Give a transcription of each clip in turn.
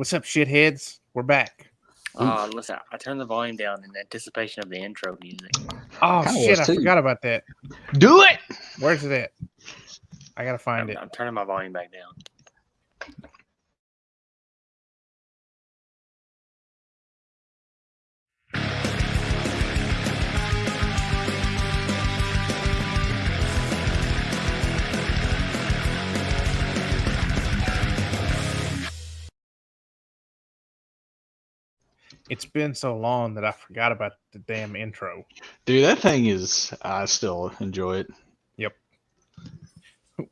What's up, shitheads? We're back. Listen, I turned the volume down in anticipation of the intro music. Oh, Kinda shit, was I too. forgot about that. Do it! Where's it at? I gotta find it. I'm turning my volume back down. It's been so long that I forgot about the damn intro. Dude, that thing is, I still enjoy it. Yep.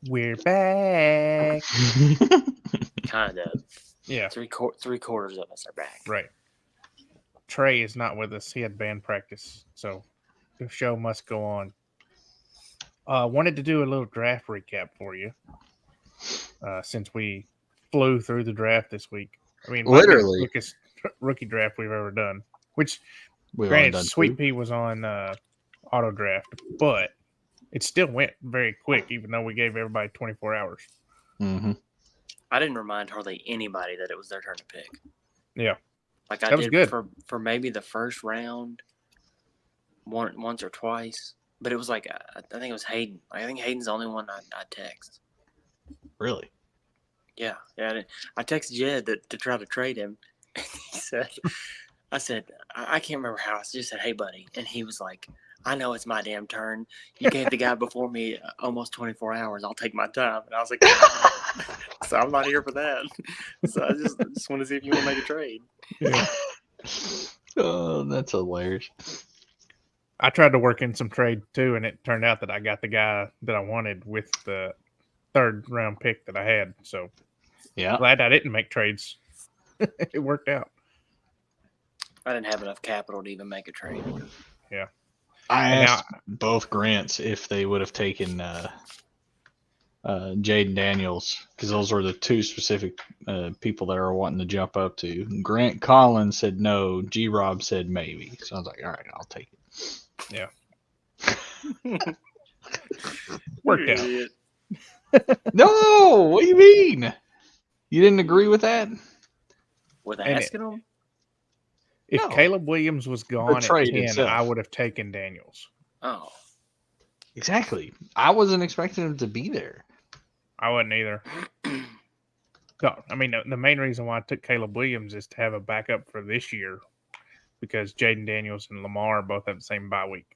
We're back. Kind of. Yeah, Three quarters of us are back. right. Trey is not with us. He had band practice, so the show must go on. Wanted to do a little draft recap for you, since we flew through the draft this week. I mean, might be the Literally. quickest rookie draft we've ever done. Which, We've only granted, done Sweet two. Pea was on auto draft, but it still went very quick, even though we gave everybody 24 hours. Mm-hmm. I didn't remind hardly anybody that it was their turn to pick. Yeah. Like I That was did good. for maybe the first round, once or twice. But it was like I think it was Hayden. I think Hayden's the only one I text. Really? Yeah. I texted Jed to try to trade him. He said, I said, I can't remember how. I just said, "Hey, buddy," and he was like, "I know it's my damn turn. You gave the guy before me almost 24 hours. I'll take my time." And I was like, "So I'm not here for that." So I just want to see if you want to make a trade. Yeah. Oh, that's hilarious. I tried to work in some trade too, and it turned out that I got the guy that I wanted with the third round pick that I had. So Yeah. glad I didn't make trades. It worked out. I didn't have enough capital to even make a trade. I And now- asked both Grants if they would have taken Jaden Daniels, because those were the two specific people that are wanting to jump up to. Grant Collins said no. G-Rob said maybe. So I was like, all right, I'll take it. Worked out. Idiot. No! What do you mean? You didn't agree with that? With And asking him? If No. Caleb Williams was gone at trade 10, itself. I would have taken Daniels. Oh. Exactly. I wasn't expecting him to be there. I wasn't either. No, I mean, the main reason why I took Caleb Williams is to have a backup for this year because Jaden Daniels and Lamar both have the same bye week.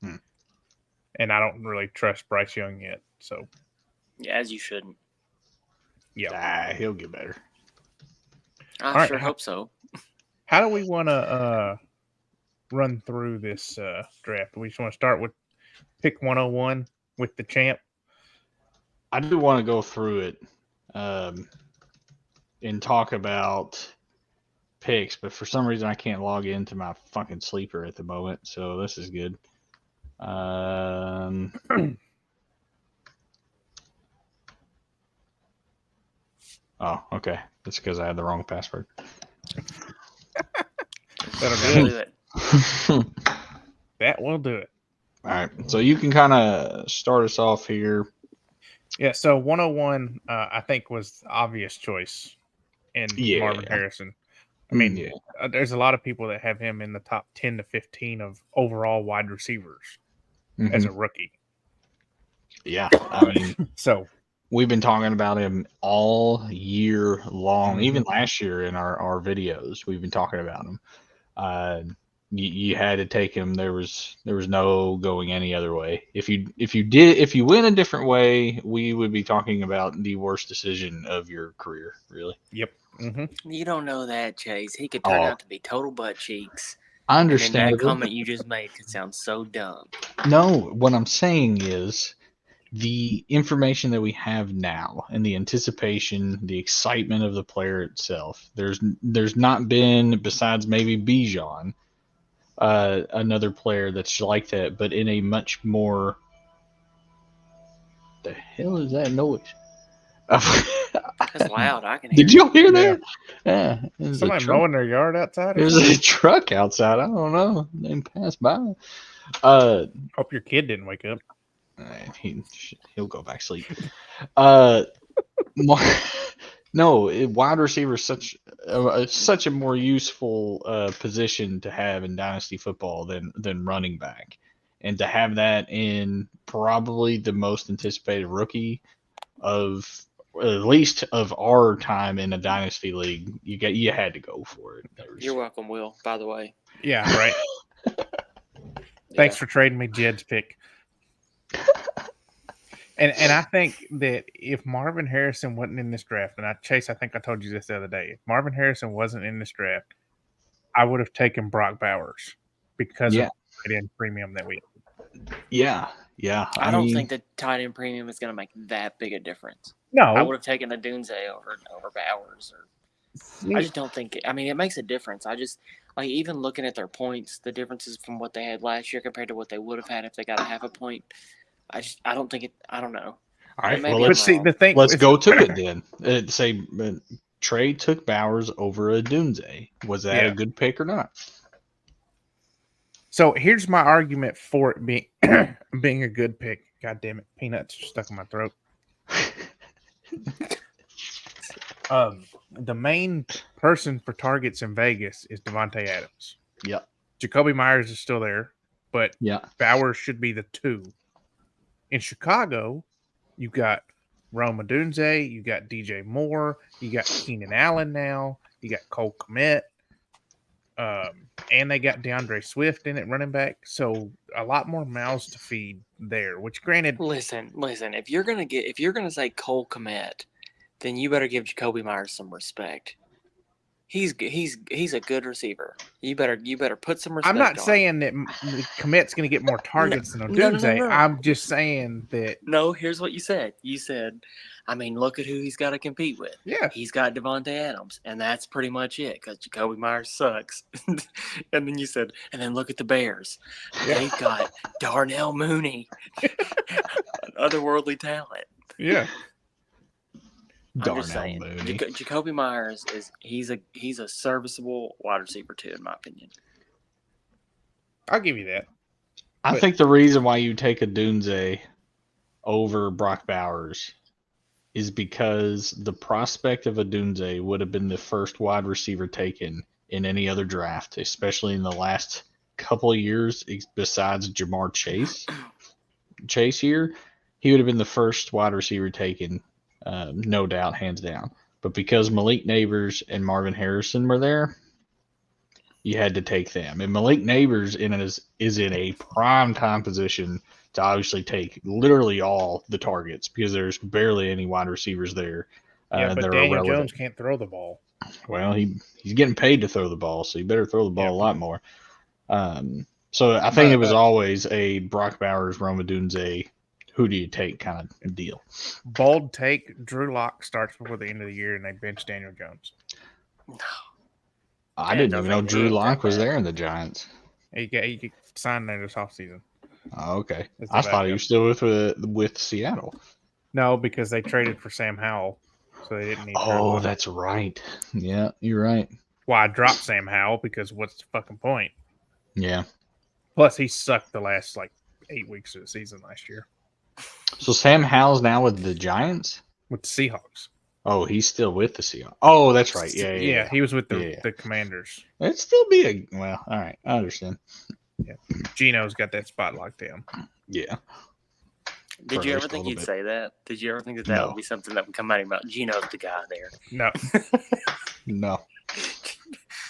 Hmm. And I don't really trust Bryce Young yet. So, Yeah, as you shouldn't. yeah. He'll get better. I All right. sure hope so. How do we want to run through this draft? We just want to start with pick 101 with the champ. I do want to go through it and talk about picks, but for some reason I can't log into my fucking sleeper at the moment, so this is good. Oh, okay. That's because I had the wrong password. That'll That'll do do it. it. That will do it. All right, so you can kind of start us off here. Yeah, so 101, I think, was the obvious choice in Yeah. Marvin Harrison. I mean, Yeah. there's a lot of people that have him in the top 10 to 15 of overall wide receivers as a rookie. Yeah, I mean, So, we've been talking about him all year long. Mhm. Even last year in our videos, we've been talking about him. You had to take him. There was no going any other way. If you went a different way, we would be talking about the worst decision of your career, really. yep. hmm You don't know that, Chase. He could turn Oh. out to be total butt cheeks. I And then understand. that comment you just made could sound so dumb. No, what I'm saying is the information that we have now and the anticipation, the excitement of the player itself. There's not been, besides maybe Bijan, another player that's like that, but in a much more. The hell is that noise? That's loud. I can hear Did you hear Yeah. that? Yeah, there's a Somebody truck. mowing their yard outside? Or There's something? a truck outside. I don't know. They passed by. Hope your kid didn't wake up. He'll go back to sleep. Mar- No, wide receiver is such a more useful position to have in dynasty football than running back, and to have that in probably the most anticipated rookie of at least of our time in a dynasty league, you had to go for it. You're welcome, Will. By the way. Yeah, right. Thanks for trading me Jed's pick. And I think that if Marvin Harrison wasn't in this draft, and Chase, I think I told you this the other day, if Marvin Harrison wasn't in this draft, I would have taken Brock Bowers because of the tight end premium that we have. Yeah. I don't think the tight end premium is going to make that big a difference. No. I would have taken a Dunze over Bowers. I just don't think it makes a difference. I just, like, even looking at their points, the differences from what they had last year compared to what they would have had if they got a half a point, I don't think it. I don't know. All right, well, let's see. The thing. Let's go to it then. Say Trey took Bowers over a Dunze. Was that a good pick or not? So here's my argument for it being being a good pick. God damn it, peanuts are stuck in my throat. The main person for targets in Vegas is Devontae Adams. Yep. Jacoby Myers is still there, but Bowers should be the 2. In Chicago, you got Rome Odunze, you got DJ Moore, you got Keenan Allen now, you got Cole Kmet, and they got DeAndre Swift in it running back. So a lot more mouths to feed there. Which, granted, listen. If you're gonna say Cole Kmet, then you better give Jacoby Myers some respect. He's a good receiver. You better put some respect. I'm not on saying that Kmet's going to get more targets than Odunze. No. I'm just saying that. No, here's what you said. You said, look at who he's got to compete with. Yeah. He's got Devontae Adams, and that's pretty much it because Jacoby Myers sucks. And then you said, and then look at the Bears. Yeah. They've got Darnell Mooney, an otherworldly talent. Yeah. I'm just saying, Jacoby Myers he's a serviceable wide receiver too, in my opinion. I'll give you that. I think the reason why you take a Dunze over Brock Bowers is because the prospect of a Dunze would have been the first wide receiver taken in any other draft, especially in the last couple of years, besides Jamar Chase year. He would have been the first wide receiver taken. No doubt, hands down. But because Malik Neighbors and Marvin Harrison were there, you had to take them. And Malik Neighbors is in a prime time position to obviously take literally all the targets because there's barely any wide receivers there. But Daniel Jones can't throw the ball. Well, he's getting paid to throw the ball, so you better throw the ball a lot more. So I think it was always a Brock Bowers, Rome Odunze, who do you take kind of deal. Bold take, Drew Lock starts before the end of the year and they bench Daniel Jones. No. I didn't even know Drew Lock was there in the Giants. He signed there this offseason. Oh, okay. I thought he was still with Seattle. No, because they traded for Sam Howell, so they didn't need Oh, that's right. Yeah, you're right. Well, I dropped Sam Howell because what's the fucking point? Yeah. Plus, he sucked the last 8 weeks of the season last year. So Sam Howell's now with the Giants? With the Seahawks. Oh, he's still with the Seahawks. Oh, that's right. Yeah. He was with the Commanders. It'd still be all right. I understand. Yeah. Gino's got that spot locked down. Yeah. Did you ever think you'd say that? Did you ever think that would be something that would come out about Gino's the guy there? No. No.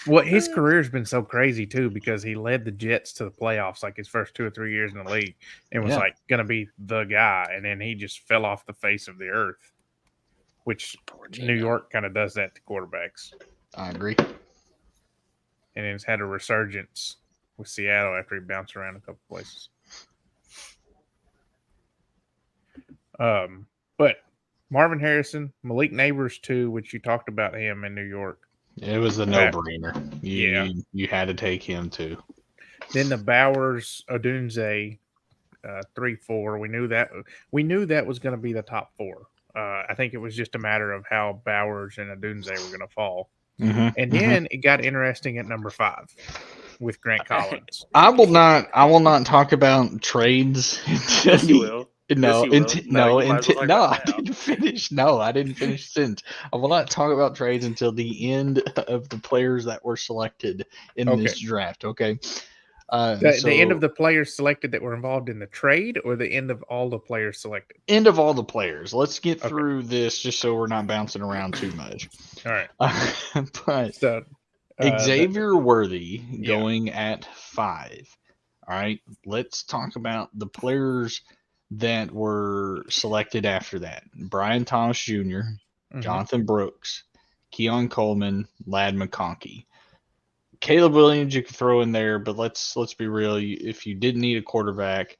Well, his career's been so crazy too because he led the Jets to the playoffs his first 2 or 3 years in the league and was going to be the guy, and then he just fell off the face of the earth, which New York kind of does that to quarterbacks. I agree. And then he's had a resurgence with Seattle after he bounced around a couple places. But Marvin Harrison, Malik Neighbors too, which you talked about him in New York. It was a no-brainer. You had to take him too. Then the Bowers Odunze 3-4. We knew that was going to be the top 4. I think it was just a matter of how Bowers and Odunze were going to fall. Mm-hmm, and then it got interesting at number 5 with Grant Collins. I will not talk about trades. Yes, you will. No, Yes, you will. No, you might as well talk no, about I it now. didn't finish. No, I didn't finish the sentence. I will not talk about trades until the end of the players that were selected in Okay. this draft. Okay. The end of the players selected that were involved in the trade, or the end of all the players selected? end of all the players. Let's get Okay. through this just so we're not bouncing around too much. All right. But So Xavier Worthy yeah. going at 5. All right. Let's talk about the players that were selected after that. Brian Thomas Jr., Mhm. Jonathan Brooks, Keon Coleman, Lad McConkey. Caleb Williams you could throw in there, but let's be real. If you didn't need a quarterback,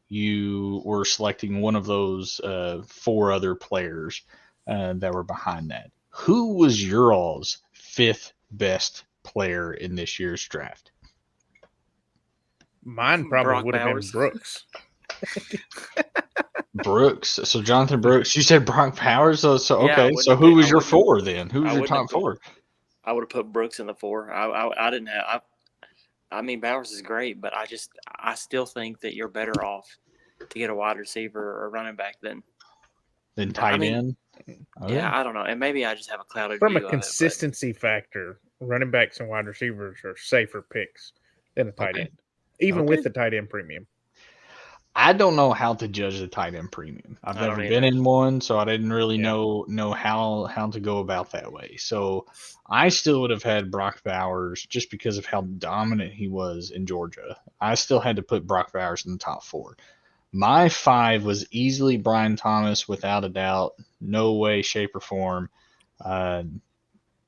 you were selecting one of those 4 other players that were behind that. Who was your all's 5th best player in this year's draft? Mine probably Brock would have been Bowers. Brooks. Brooks. So Jonathan Brooks. You said Brock Powers. So Yeah, I okay. wouldn't So have who picked- was I your wouldn't have- 4 then? Who was I your wouldn't top have 4? I would have put Brooks in the 4. I didn't have. I mean, Bowers is great, but I still think that you're better off to get a wide receiver or running back than. Then tight I mean, end. Okay. Yeah, I don't know, and maybe I just have a clouded From a view of it, but- consistency factor, running backs and wide receivers are safer picks than a tight Okay. end, even Okay. with the tight end premium. I don't know how to judge the tight end premium. I've I don't never been either. in one, so I didn't really Yeah. know how to go about that way. So I still would have had Brock Bowers just because of how dominant he was in Georgia. I still had to put Brock Bowers in the top 4. My 5 was easily Brian Thomas, without a doubt. No way, shape, or form.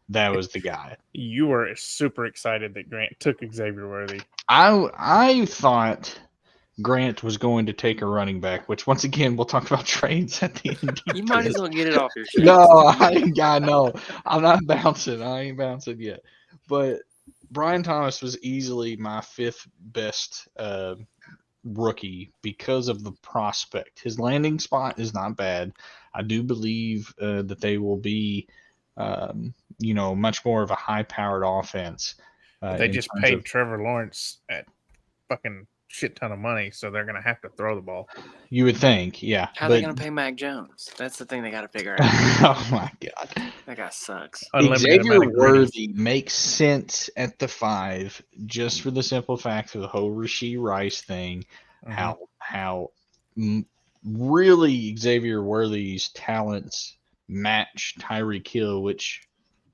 That was the guy. You were super excited that Grant took Xavier Worthy. I thought Grant was going to take a running back, which once again we'll talk about trades at the end. You might as well get it off your chest. No, I know. I'm not bouncing. I ain't bouncing yet. But Brian Thomas was easily my 5th best rookie because of the prospect. His landing spot is not bad. I do believe that they will be, much more of a high-powered offense. But they in just terms paid of- Trevor Lawrence at fucking shit ton of money, so they're gonna have to throw the ball. You would think, yeah. How are they going to pay Mac Jones? That's the thing they got to figure out. Oh my god. That guy sucks. Unlimited Xavier amount of greenies. Worthy makes sense at the 5 just for the simple fact of the whole Rashee Rice thing. Mhm. How really Xavier Worthy's talents match Tyreek Hill, which,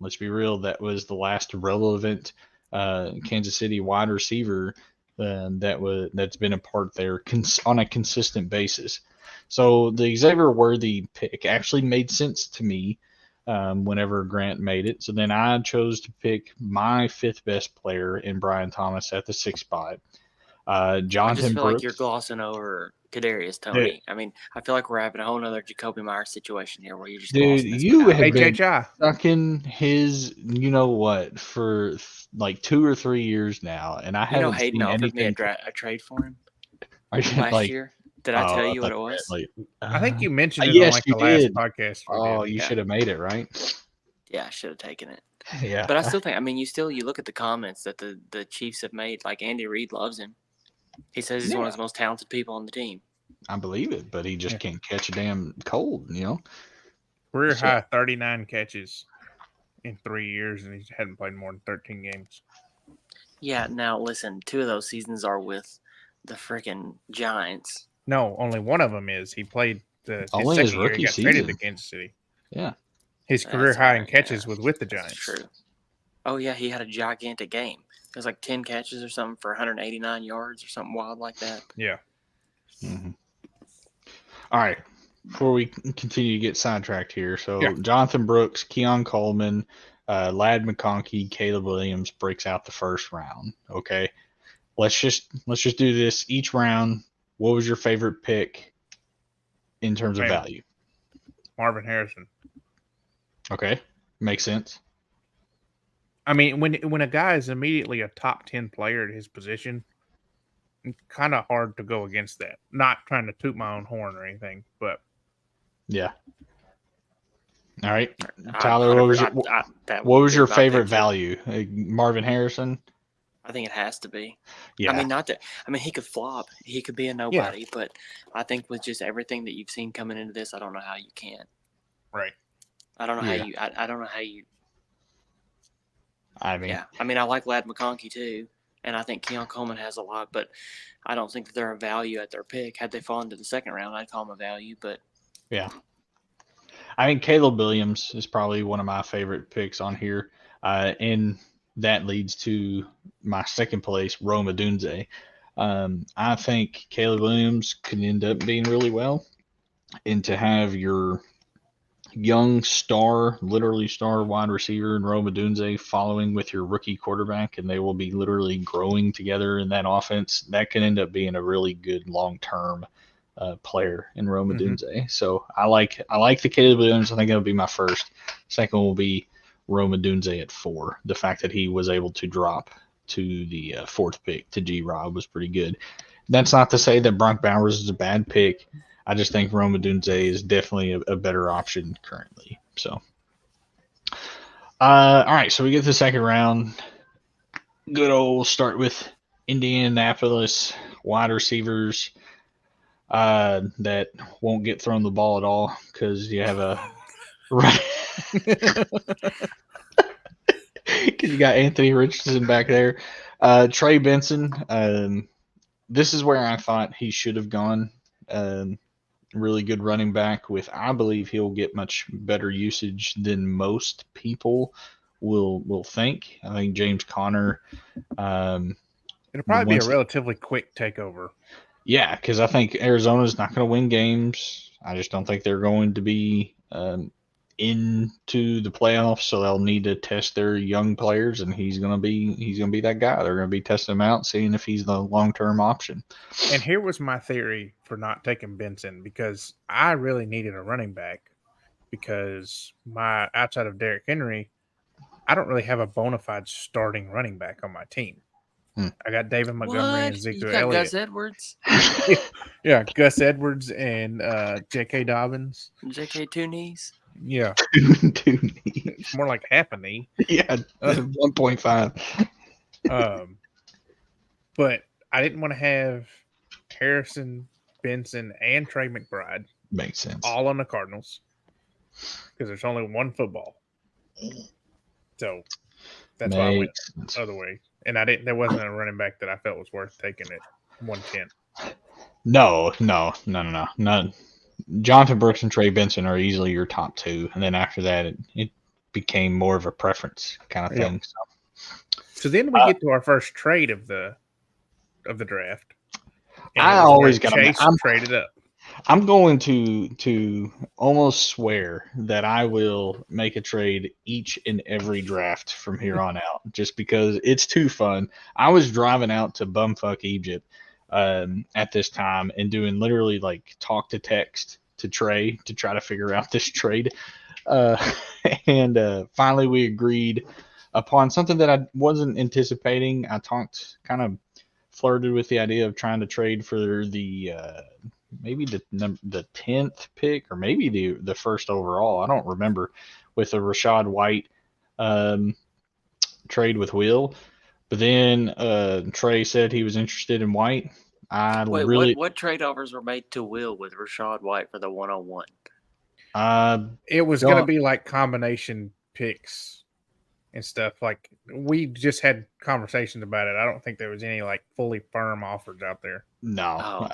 let's be real, that was the last relevant Kansas City wide receiver that's been a part there on a consistent basis. So the Xavier Worthy pick actually made sense to me whenever Grant made it. So then I chose to pick my 5th best player in Brian Thomas at the 6th spot. I Jonathan just feel Brooks. like you're glossing over Kadarius Toney. I mean, I feel like we're having a whole nother Jacoby Myers situation here where you're just Dude, glossing this you one out. have Hey, been JJ, sucking his, you know what, for like 2 or 3 years now, and I You know, haven't Hayden seen offered me anything. a trade for him Are you last like? year. Did I tell you what thought it was? like, I think you mentioned it yes, on like you the last did. podcast. we Oh, did. you Yeah. should have made it, right? Yeah, I should have taken it. Yeah. But I still think, I mean, you look at the comments that the Chiefs have made. Like Andy Reid loves him. He says he's one of the most talented people on the team. I believe it, but he just Yeah. can't catch a damn cold, you know? Career So- high 39 catches in 3 years, and he hadn't played more than 13 games. Yeah, now listen, 2 of those seasons are with the freaking Giants. No, only one of them is. He played his Only his second year. He rookie got traded season. to Kansas City. Yeah. His That's career high in right, catches yeah. was with the That's Giants. true. Oh, yeah, he had a gigantic game. It was like 10 catches or something for 189 yards or something wild like that. Yeah. Mhm. All right. Before we continue to get sidetracked here, so Yeah. Jonathan Brooks, Keon Coleman, Lad McConkey, Caleb Williams breaks out the first round. Okay, let's just do this each round. What was your favorite pick in terms of Favorite. value? Marvin Harrison. Okay, makes sense. I mean, when a guy is immediately a top 10 player at his position, kind of hard to go against that. Not trying to toot my own horn or anything, but Yeah. All right, Tyler, what was your that what was would your be my favorite pick, too. value? Marvin Harrison. I think it has to be. Yeah, I mean, not that. I mean, he could flop. He could be a nobody. But I think with just everything that you've seen coming into this, I don't know how you can't. Right. I don't know how Yeah. you. I don't know how you. I mean, Yeah. I mean, I like Lad McConkey too, and I think Keon Coleman has a lot, but I don't think that they're a value at their pick. Had they fallen to the second round, I'd call them a value. But yeah. I mean, Caleb Williams is probably one of my favorite picks on here, and that leads to my second place, Rome Odunze. I think Caleb Williams could end up being really well, and to have your young star, literally star wide receiver in Rome Odunze following with your rookie quarterback, and they will be literally growing together in that offense. That can end up being a really good long term player in Rome Odunze. So I like the Caleb Williams. I think that'll be my first. Second will be Rome Odunze at 4. The fact that he was able to drop to the fourth pick to G Rob was pretty good. That's not to say that Brock Bowers is a bad pick. I just think Rome Odunze is definitely a better option currently. So, all right. So we get to the second round. Good old start with Indianapolis wide receivers that won't get thrown the ball at all because you have a right. Because you got Anthony Richardson back there. Trey Benson. This is where I thought he should have gone. Really good running back with, I believe he'll get much better usage than most people will think. I think James Conner. It'll probably be a relatively quick takeover. Yeah, because I think Arizona's not going to win games. I just don't think they're going to be into the playoffs, so they'll need to test their young players, and he's going to be that guy. They're going to be testing him out, seeing if he's the long-term option. And here was my theory for not taking Benson, because I really needed a running back, because my outside of Derrick Henry, I don't really have a bona fide starting running back on my team. I got David Montgomery and Ezekiel Elliott. Gus Edwards? Yeah, Gus Edwards and J.K. Dobbins. J.K. Two Knees? Yeah. Two knees. More like half a knee. Yeah, 1.5. But I didn't want to have Harrison, Benson, and Trey McBride Makes sense. all on the Cardinals, because there's only one football. So that's why I went the other way. And there wasn't a running back that I felt was worth taking at 110. No. Jonathan Brooks and Trey Benson are easily your top two, and then after that, it became more of a preference kind of thing. So then we get to our first trade of the draft. I always got Chase traded up. I'm going to almost swear that I will make a trade each and every draft from here on out, just because it's too fun. I was driving out to bumfuck Egypt at this time and doing literally like talk to text to Trey to try to figure out this trade. And finally we agreed upon something that I wasn't anticipating. I flirted with the idea of trying to trade for the maybe the 10th pick, or maybe the first overall. I don't remember, with a Rachaad White trade with Will. But then Trey said he was interested in White. What trade offers were made to Will with Rachaad White for the 101? It was going to be like combination picks and stuff. Like, we just had conversations about it. I don't think there was any like fully firm offers out there. No,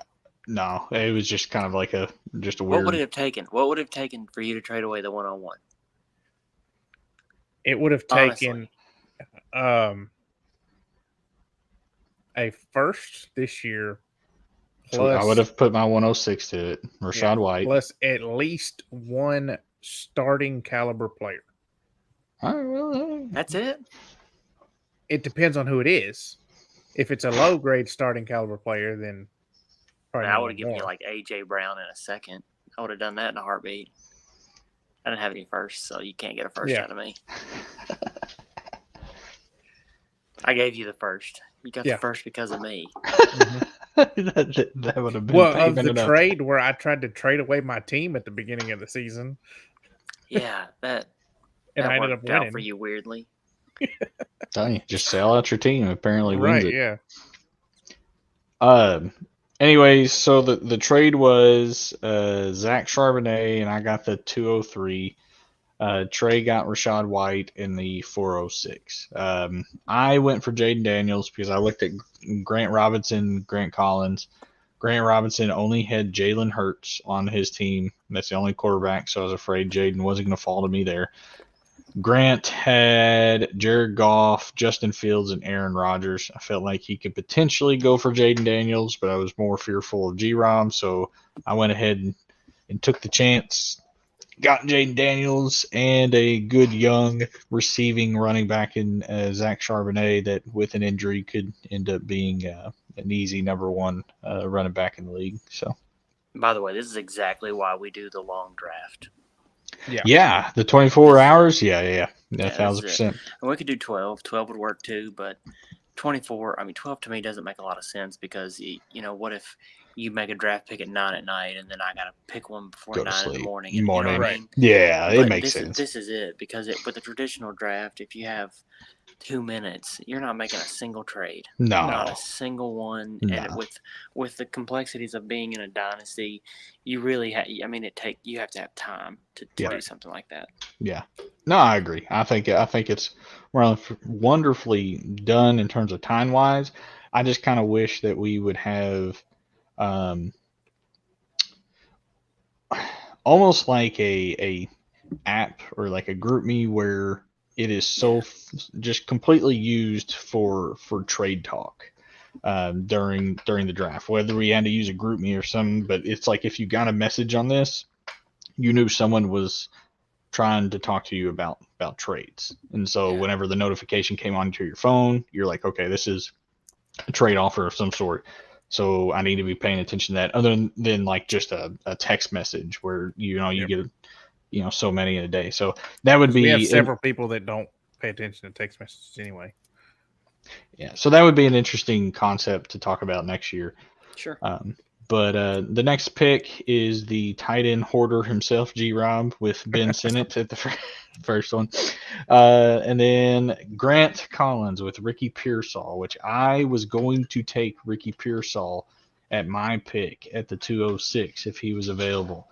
it was just kind of like a weird. What would it have taken? What would it have taken for you to trade away the 101? It would have taken a first this year. Plus, I would have put my 106 to it. Rachaad White. Plus at least one starting caliber player. That's it? It depends on who it is. If it's a low grade starting caliber player, then probably I would have given you like A.J. Brown in a second. I would have done that in a heartbeat. I didn't have any first, so you can't get a first out of me. I gave you the first. You got the first because of me. that would have been of the trade where I tried to trade away my team at the beginning of the season. Yeah, that I ended up winning out for you weirdly. Tell you, just sell out your team. Apparently wins Right? it. Yeah. Anyways, so the trade was Zach Charbonnet, and I got the 203. Trey got Rashad White in the 406. I went for Jaden Daniels because I looked at Grant Robinson, Grant Collins. Grant Robinson only had Jalen Hurts on his team. That's the only quarterback, so I was afraid Jaden wasn't going to fall to me there. Grant had Jared Goff, Justin Fields, and Aaron Rodgers. I felt like he could potentially go for Jaden Daniels, but I was more fearful of G-Rom, so I went ahead and took the chance. Got Jaden Daniels and a good young receiving running back in Zach Charbonnet that with an injury could end up being an easy number one running back in the league. So, By the way, this is exactly why we do the long draft. Yeah, the 24 hours. Yeah, this is 1,000%. And we could do 12. 12 would work too, but 24. I mean, 12 to me doesn't make a lot of sense because what if you make a draft pick at 9 at night and then I gotta pick one before Go to 9 in the sleep. morning. You know what I Right. mean? Yeah, it But makes sense. This is it because with the traditional draft, if you have 2 minutes, you're not making a single trade. Not No, a single one. No. And with the complexities of being in a dynasty, you really have. I mean, you have to have time to Yeah. do something like that. yeah. No, I agree. I think it's wonderfully done in terms of time wise. I just kind of wish that we would have almost like a app or like a group me where it is so just completely used for trade talk during the draft, whether we had to use a group me or something. But it's like if you got a message on this, you knew someone was trying to talk to you about trades. And so whenever the notification came onto your phone, you're like, okay, this is a trade offer of some sort. So I need to be paying attention to that, other than like just a text message where you get so many in a day. So that would be We have several people that don't pay attention to text messages anyway. Yeah, so that would be an interesting concept to talk about next year. Sure. But the next pick is the tight end hoarder himself, G-Rob, with Ben Sinnott at the first one. And then Grant Collins with Ricky Pearsall, which I was going to take Ricky Pearsall at my pick at the 206 if he was available.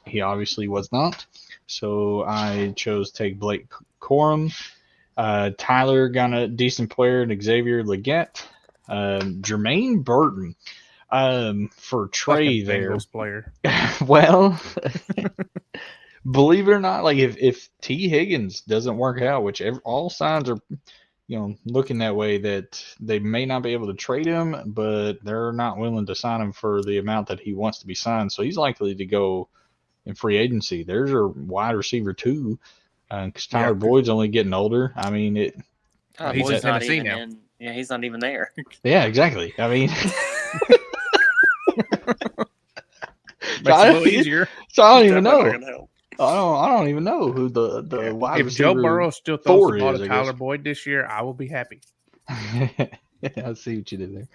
He obviously was not, so I chose to take Blake Corum. Tyler got a decent player in Xavier Legette. Jermaine Burton. For Trey Fucking there. Bengals player. Well, believe it or not, like if T. Higgins doesn't work out, which all signs are, looking that way, that they may not be able to trade him, but they're not willing to sign him for the amount that he wants to be signed. So he's likely to go in free agency. There's a wide receiver too, because Tyler Boyd's only getting older. I mean, he's in Tennessee now. He's not even there. Yeah, exactly. I mean. Makes it a little easier. So I don't even know. I don't even know who the wide if receiver. Joe Burrow still throws the ball is, to Tyler Boyd this year, I will be happy. I see what you did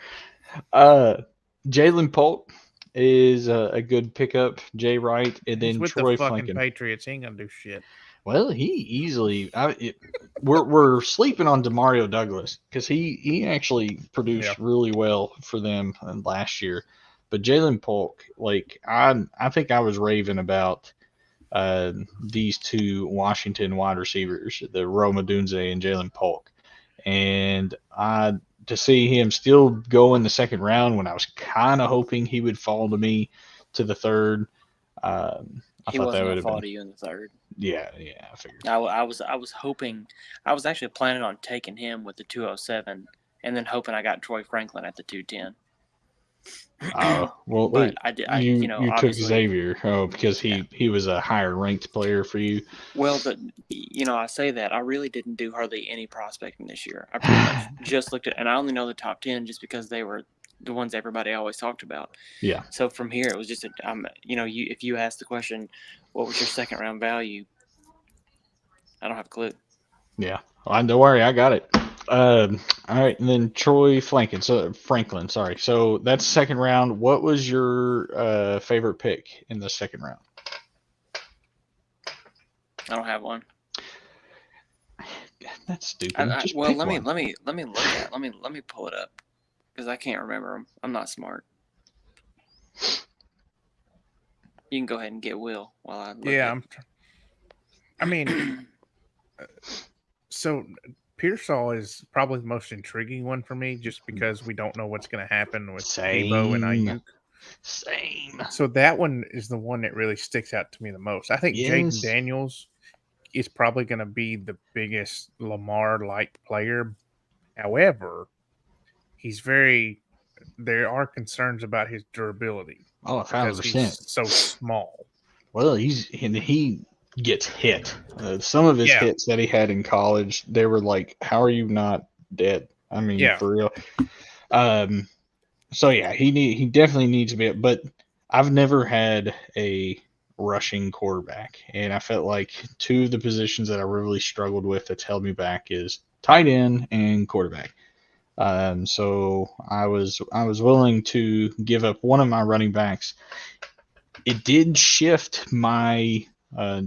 there. Jalen Polk is a good pickup. Jay Wright, and then He's with Troy the fucking Flanken. Patriots. He ain't gonna do shit. Well, he easily. We're sleeping on Demario Douglas because he actually produced really well for them last year. But Jalen Polk, like I think I was raving about these two Washington wide receivers, the Rome Odunze and Jalen Polk, and to see him still go in the second round when I was kind of hoping he would fall to me to the third. He wasn't going to fall to you in the third. Yeah, I figured. I was hoping. I was actually planning on taking him with the 207, and then hoping I got Troy Franklin at the 210. Well, but I did. You took Xavier, because he was a higher ranked player for you. Well, I say that I really didn't do hardly any prospecting this year. I pretty much just looked at, and I only know the top 10 just because they were the ones everybody always talked about. Yeah. So from here, it was just if you ask the question, what was your second round value? I don't have a clue. Yeah. Well, don't worry, I got it. All right, and then Troy Franklin. Sorry. So that's second round. What was your favorite pick in the second round? I don't have one. That's stupid. Just well, pick let me one. let me pull it up because I can't remember them. I'm not smart. You can go ahead and get Will while I look. Yeah, I mean, so Pearsall is probably the most intriguing one for me, just because we don't know what's going to happen with Debo and Ayuk. Same. So that one is the one that really sticks out to me the most. I think Jaden Yes. Daniels is probably going to be the biggest Lamar-like player. However, there are concerns about his durability Oh, because 1,000%. he's so small. Well, he gets hit. Some of his Yeah. hits that he had in college, they were like, "How are you not dead?" I mean, Yeah. for real. So yeah, he definitely needs to be. But I've never had a rushing quarterback, and I felt like two of the positions that I really struggled with that's held me back is tight end and quarterback. So I was willing to give up one of my running backs. It did shift my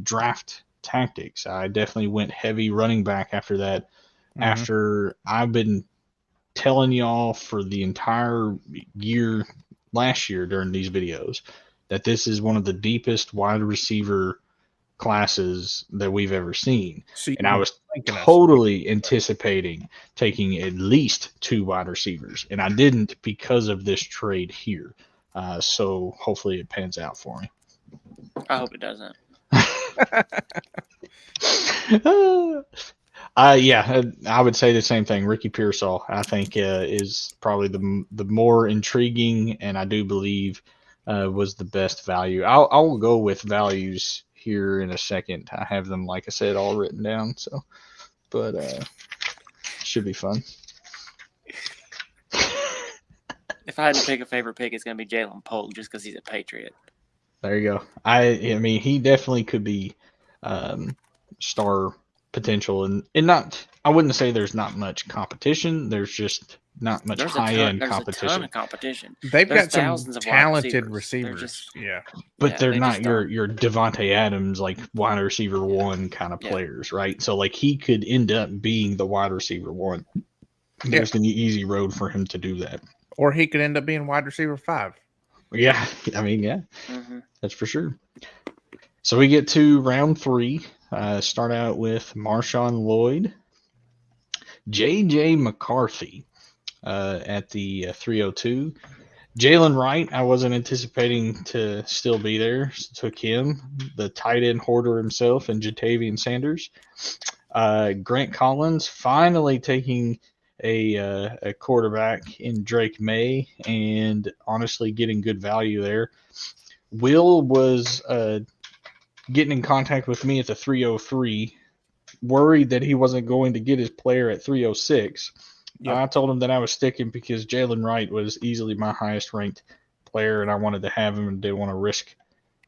draft tactics. I definitely went heavy running back after that. Mhm. After I've been telling y'all for the entire year last year during these videos that this is one of the deepest wide receiver classes that we've ever seen. So And I was thinking us. totally anticipating taking at least 2 wide receivers, and I didn't because of this trade here. So hopefully it pans out for me. I hope it doesn't. Yeah, I would say the same thing. Ricky Pearsall, I think, is probably the more intriguing, and I do believe was the best value. I'll go with values here in a second. I have them, like I said, all written down. So, but should be fun. If I had to pick a favorite pick, it's gonna be Jalen Polk just because he's a Patriot. There you go. I mean, he definitely could be star potential, and not. I wouldn't say there's not much competition. There's just not much high end competition. There's a ton of competition. They've There's got some thousands of wide talented receivers. receivers. Yeah. But Yeah, they're they not just your aren't. Devontae Adams, like wide receiver one kind of Yeah. players, right? So like he could end up being the wide receiver one. There's an easy road for him to do that. Or he could end up being wide receiver 5. Yeah, I mean, yeah, Mm-hmm. that's for sure. So we get to round 3. Start out with Marshawn Lloyd, J.J. McCarthy at the 302. Jalen Wright, I wasn't anticipating to still be there. So took him, the tight end hoarder himself, and Jatavian Sanders. Grant Collins finally taking a quarterback in Drake May, and honestly getting good value there. Will was getting in contact with me at the 303, worried that he wasn't going to get his player at 306. Yep. I told him that I was sticking because Jalen Wright was easily my highest ranked player, and I wanted to have him and didn't want to risk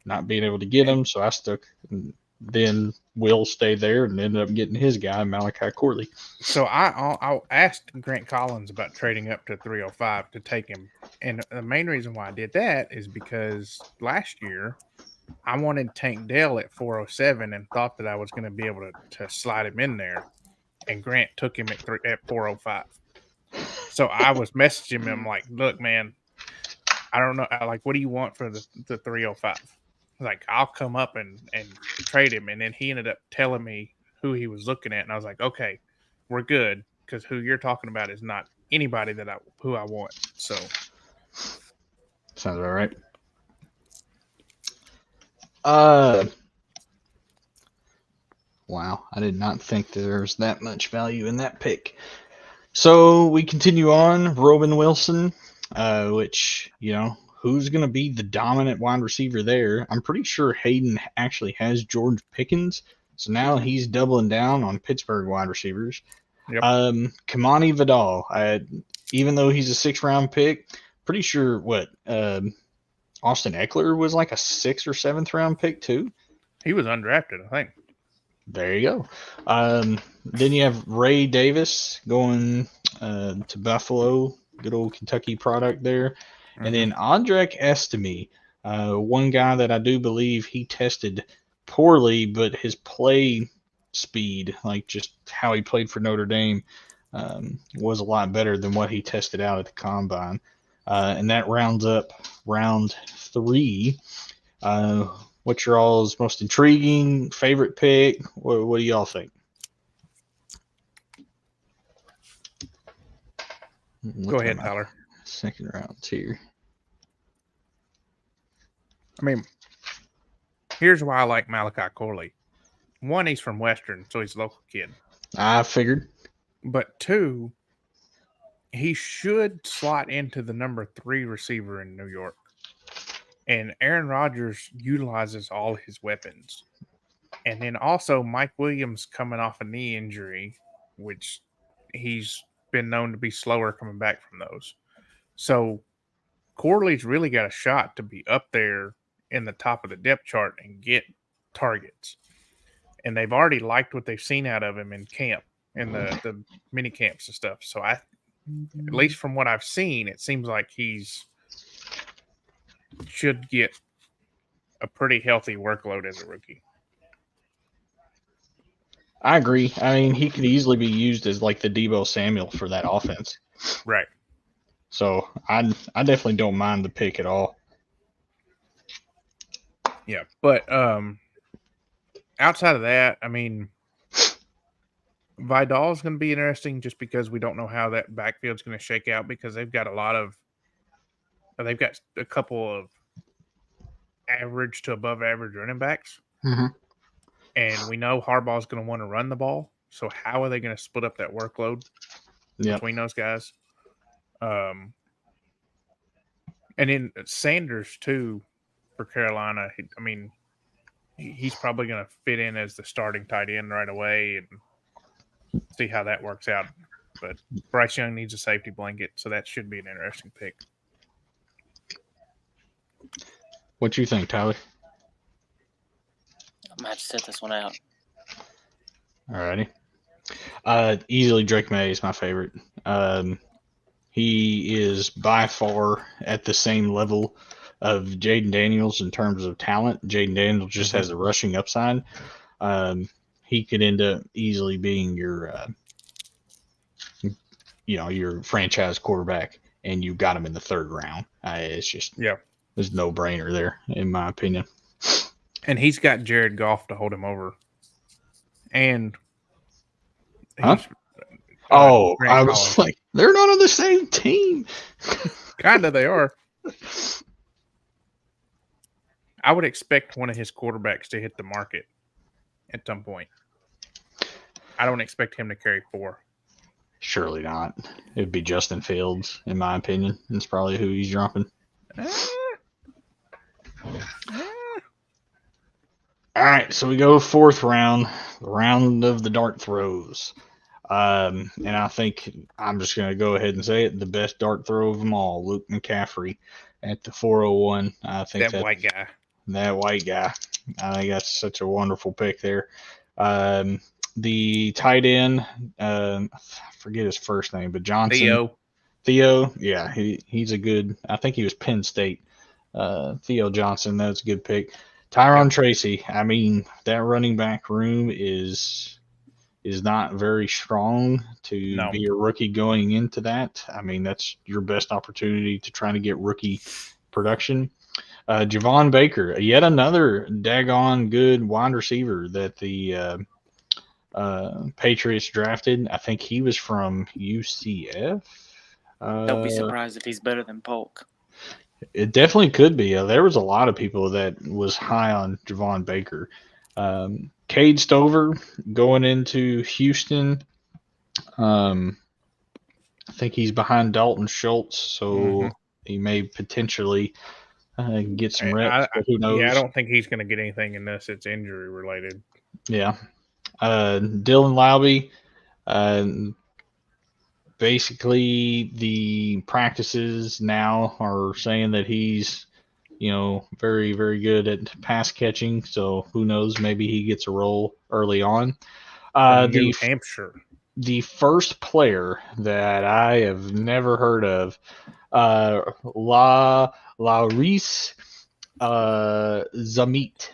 not being able to get him, so I stuck. And then Will stayed there and ended up getting his guy, Malachi Corley. So I asked Grant Collins about trading up to 305 to take him. And the main reason why I did that is because last year I wanted Tank Dell at 407 and thought that I was going to be able to slide him in there. And Grant took him at 405. So I was messaging him like, look, man, I don't know. Like, what do you want for the 305? Like, I'll come up and trade him. And then he ended up telling me who he was looking at. And I was like, okay, we're good. Because who you're talking about is not anybody who I want. So. Sounds about right. Wow, I did not think there was that much value in that pick. So we continue on. Robin Wilson, which, who's going to be the dominant wide receiver there? I'm pretty sure Hayden actually has George Pickens, so now he's doubling down on Pittsburgh wide receivers. Yep. Kamani Vidal, even though he's a 6th-round pick, pretty sure Austin Eckler was like a 6th or 7th-round pick too. He was undrafted, I think. There you go. Then you have Ray Davis going to Buffalo, good old Kentucky product there. Mm-hmm. And then Audric Estime, one guy that I do believe he tested poorly, but his play speed, like just how he played for Notre Dame, was a lot better than what he tested out at the combine. And that rounds up round 3. What's your all's most intriguing favorite pick? What do y'all think? Go ahead, Tyler. Second round here. I mean, here's why I like Malachi Corley. 1, he's from Western, so he's a local kid. I figured. But 2, he should slot into the number 3 receiver in New York. And Aaron Rodgers utilizes all his weapons. And then also Mike Williams coming off a knee injury, which he's been known to be slower coming back from those. So Corley's really got a shot to be up there in the top of the depth chart and get targets. And they've already liked what they've seen out of him in camp, in the mini camps and stuff. So at least from what I've seen, it seems like should get a pretty healthy workload as a rookie. I agree. I mean, he could easily be used as like the Deebo Samuel for that offense. Right. So I definitely don't mind the pick at all. Yeah, but outside of that, I mean, Vidal is going to be interesting just because we don't know how that backfield's going to shake out because they've got a couple of average to above average running backs. Mm-hmm. And we know Harbaugh's going to want to run the ball. So how are they going to split up that workload between those guys? And then Sanders, too, for Carolina. I mean, he's probably going to fit in as the starting tight end right away and see how that works out. But Bryce Young needs a safety blanket, so that should be an interesting pick. What you think, Tyler? I'm going to have to set this one out. Alrighty. Easily Drake May is my favorite. He is by far at the same level of Jaden Daniels in terms of talent. Jaden Daniels just has a rushing upside. He could end up easily being your franchise quarterback, and you got him in the 3rd round. It's just there's no brainer there, in my opinion. And he's got Jared Goff to hold him over. And I was like, they're not on the same team. Kind of, they are. I would expect one of his quarterbacks to hit the market at some point. I don't expect him to carry 4. Surely not. It'd be Justin Fields, in my opinion. That's probably who he's dropping. All right, so we go 4th round, the round of the dart throws. And I think I'm just going to go ahead and say it, the best dart throw of them all, Luke McCaffrey at the 401. I think that white guy. That white guy. I think that's such a wonderful pick there. The tight end, I forget his first name, but Johnson. Theo, yeah, he's a good, I think he was Penn State. Theo Johnson, that's a good pick. Tyron Tracy, I mean, that running back room is not very strong to be a rookie going into that. I mean, that's your best opportunity to try to get rookie production. Javon Baker, yet another daggone good wide receiver that the Patriots drafted. I think he was from UCF. Don't be surprised if he's better than Polk. It definitely could be. There was a lot of people that was high on Javon Baker. Cade Stover going into Houston. I think he's behind Dalton Schultz, so he may potentially get some reps. But who knows? Yeah, I don't think he's going to get anything unless it's injury related. Yeah. Dylan Laube. Basically, the practices now are saying that he's, very, very good at pass catching. So who knows? Maybe he gets a role early on. New Hampshire. The first player that I have never heard of, Laurice Zamit.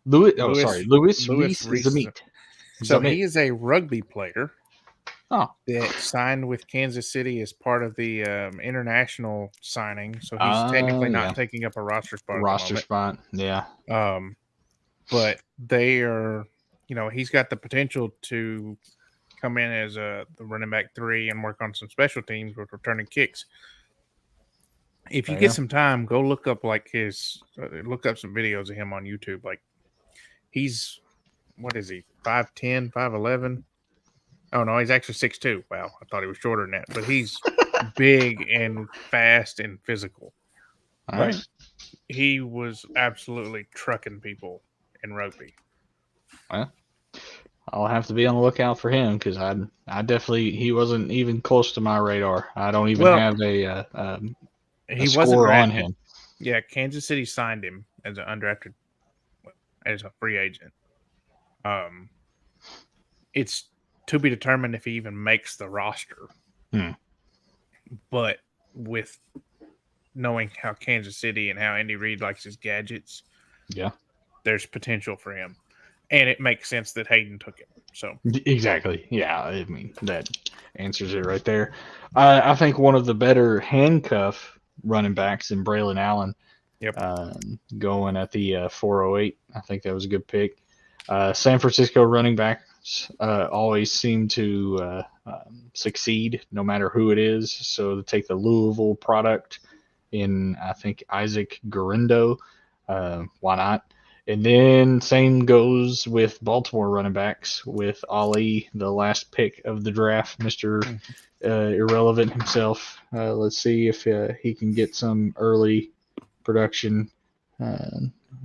Louis Zamit. So me? he is a rugby player Oh, that signed with Kansas City as part of the international signing. So he's technically yeah. not taking up a roster spot Roster at spot. Yeah. the moment. But they are, he's got the potential to come in as the running back 3 and work on some special teams with returning kicks. If you There you get go. some time, go look up look up some videos of him on YouTube. Like he's, what is he? 5'10", 5'11"? Oh no, he's actually 6'2". Wow, I thought he was shorter than that. But he's big and fast and physical. All Like right. he was absolutely trucking people in rugby. Well, I'll have to be on the lookout for him because I definitely he wasn't even close to my radar. I don't even Well, have a he wasn't score on drafted. him. Yeah, Kansas City signed him as an undrafted, as a free agent. It's to be determined if he even makes the roster. Hmm. But with knowing how Kansas City and how Andy Reid likes his gadgets, Yeah. there's potential for him, and it makes sense that Hayden took him. So Exactly. Yeah. I mean that answers it right there. I think one of the better handcuff running backs in Braylon Allen. Yep. Going at the 408. I think that was a good pick. San Francisco running backs always seem to succeed no matter who it is. So to take the Louisville product in, I think, Isaac Garindo, why not? And then same goes with Baltimore running backs with Ali, the last pick of the draft, Mr. Irrelevant himself. Let's see if he can get some early production,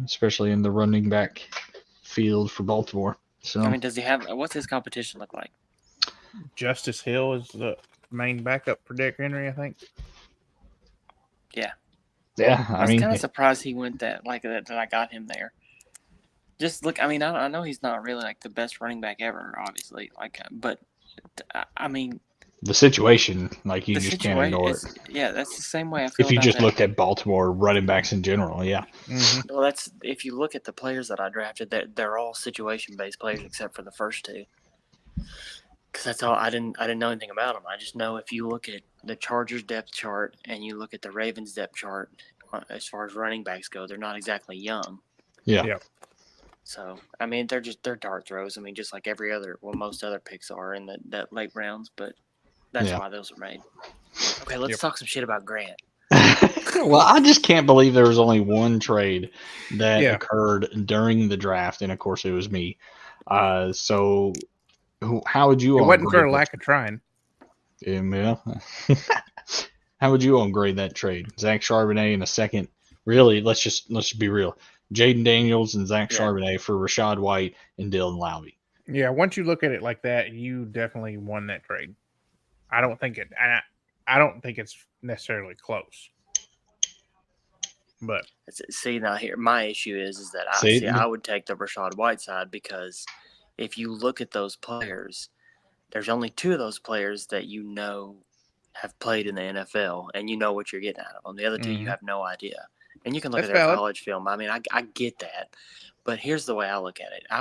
especially in the running back field for Baltimore. So I mean, does he have? What's his competition look like? Justice Hill is the main backup for Derrick Henry, I think. Yeah. yeah, I was kind of surprised he went that I got him there. Just look, I mean, I know he's not really like the best running back ever, obviously. But I mean, the situation, like you the just can't ignore it. Yeah, that's the same way I feel. If you about just that. looked at Baltimore running backs in general, yeah. Mm-hmm. Well, that's if you look at the players that I drafted, they're all situation-based players except for the first two. Because that's all I didn't know anything about them. I just know if you look at the Chargers depth chart and you look at the Ravens depth chart, as far as running backs go, they're not exactly young. Yeah. Yeah. So I mean, they're dart throws. I mean, just like most other picks are in the late rounds. But that's why those are made. Okay, let's talk some shit about Grant. Well, I just can't believe there was only one trade that occurred during the draft, and of course it was me. So how would you? It wasn't for a lack of trying. Yeah. How would you grade that trade? Zach Charbonnet in a second. Really, let's just be real. Jaden Daniels and Zach Charbonnet for Rachaad White and Dylan Lowry. Yeah, once you look at it like that, you definitely won that trade. I don't think it's necessarily close. But see, now here my issue is that I would take the Rachaad White side because if you look at those players, there's only two of those players that have played in the NFL and you know what you're getting out of them. The other two you have no idea. And you can look at their college film. I mean, I get that. But here's the way I look at it. I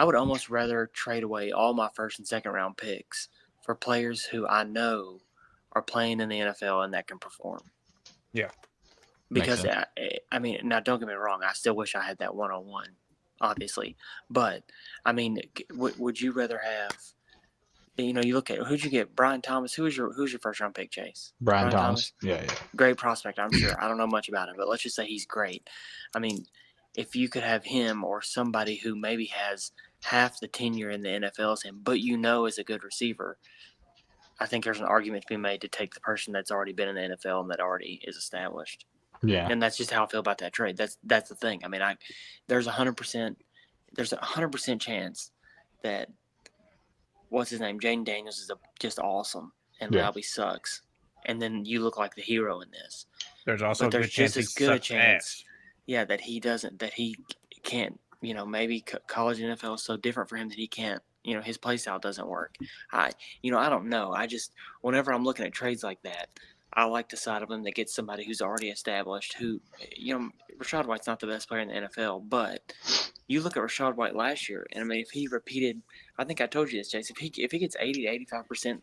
would almost rather trade away all my first and second round picks for players who I know are playing in the NFL and that can perform. Yeah. Because, I mean, now don't get me wrong. I still wish I had that one-on-one, obviously. But, I mean, would you rather have, you look at, who'd you get? Brian Thomas. Who's your first-round pick, Chase? Brian Thomas. Yeah. Great prospect, I'm sure. I don't know much about him, but let's just say he's great. I mean, if you could have him or somebody who maybe has half the tenure in the NFL as him, but is a good receiver, I think there's an argument to be made to take the person that's already been in the NFL and that already is established. Yeah. And that's just how I feel about that trade. That's the thing. I mean, there's 100% chance that what's his name, Jaden Daniels is just awesome and Lowry sucks, and then you look like the hero in this. There's also a just as good a chance, that he can't. Maybe college and NFL is so different for him that he can't. His play style doesn't work. I don't know. I just whenever I'm looking at trades like that, I like the side of him that gets somebody who's already established. Who, Rachaad White's not the best player in the NFL, but you look at Rachaad White last year, and I mean, if he repeated, I think I told you this, Chase. If he gets 80 to 85%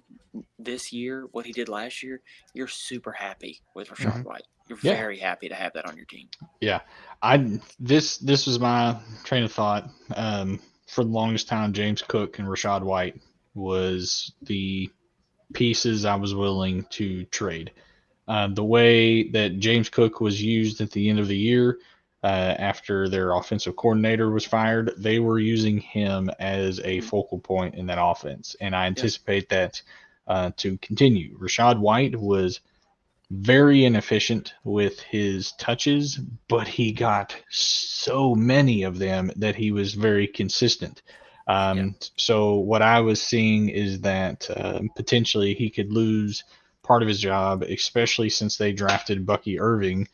this year, what he did last year, you're super happy with Rachaad White. You're very happy to have that on your team. Yeah, this was my train of thought. For the longest time, James Cook and Rachaad White was the pieces I was willing to trade. The way that James Cook was used at the end of the year, after their offensive coordinator was fired, they were using him as a focal point in that offense, and I anticipate that to continue. Rachaad White was very inefficient with his touches, but he got so many of them that he was very consistent. So what I was seeing is that potentially he could lose part of his job, especially since they drafted Bucky Irving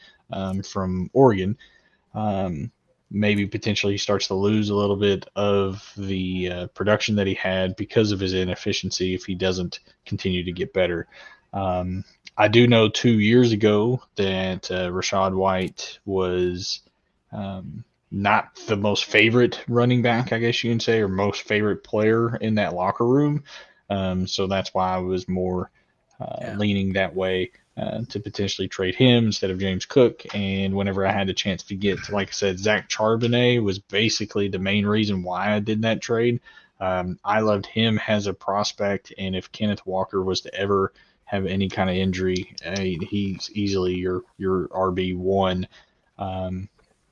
from Oregon. Maybe potentially he starts to lose a little bit of the production that he had because of his inefficiency if he doesn't continue to get better. I do know 2 years ago that Rachaad White was not the most favorite running back, I guess you can say, or most favorite player in that locker room. So that's why I was more leaning that way to potentially trade him instead of James Cook. And whenever I had the chance to get, like I said, Zach Charbonnet was basically the main reason why I did that trade. I loved him as a prospect, and if Kenneth Walker was to ever have any kind of injury, he's easily your RB1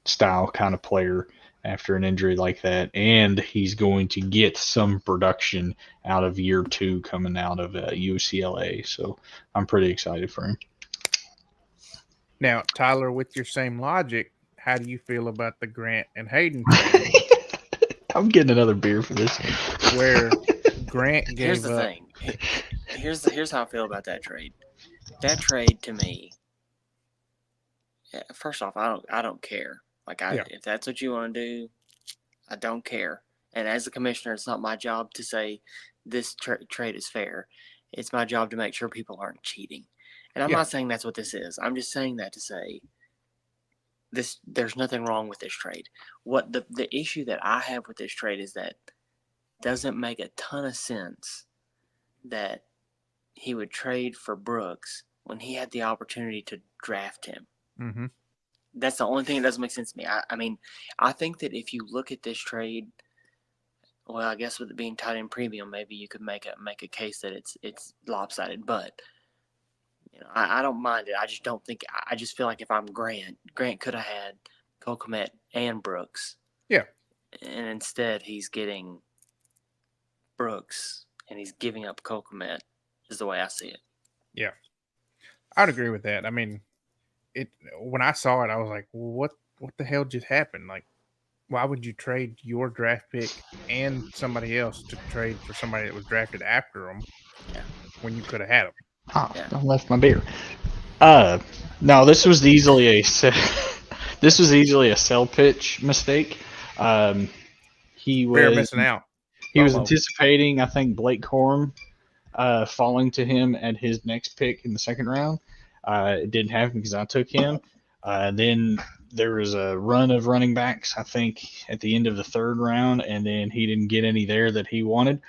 style kind of player after an injury like that, and he's going to get some production out of year 2 coming out of UCLA. So I'm pretty excited for him. Now, Tyler, with your same logic, how do you feel about the Grant and Hayden trade? I'm getting another beer for this. Where Grant gave Here's the thing. Here's how I feel about that trade. That trade to me, first off, I don't care. Like if that's what you want to do, I don't care. And as a commissioner, it's not my job to say this trade is fair. It's my job to make sure people aren't cheating. And I'm not saying that's what this is. I'm just saying that to say there's nothing wrong with this trade. What the issue that I have with this trade is that doesn't make a ton of sense that he would trade for Brooks when he had the opportunity to draft him. Mm-hmm. That's the only thing that doesn't make sense to me. I mean, I think that if you look at this trade, well, I guess with it being tight end premium, maybe you could make a case that it's lopsided. But I don't mind it. I just don't think. I just feel like if I'm Grant could have had Cole Kmet and Brooks. Yeah. And instead, he's getting Brooks and he's giving up Cole Kmet, is the way I see it. Yeah, I'd agree with that. I mean, when I saw it, I was like, well, what the hell just happened? Like, why would you trade your draft pick and somebody else to trade for somebody that was drafted after them when you could have had them? Oh, I left my beer. No, this was easily a sell pitch mistake. He was missing out. He was anticipating, I think, Blake Corum falling to him at his next pick in the second round. It didn't happen because I took him. Then there was a run of running backs, I think, at the end of the third round, and then he didn't get any there that he wanted.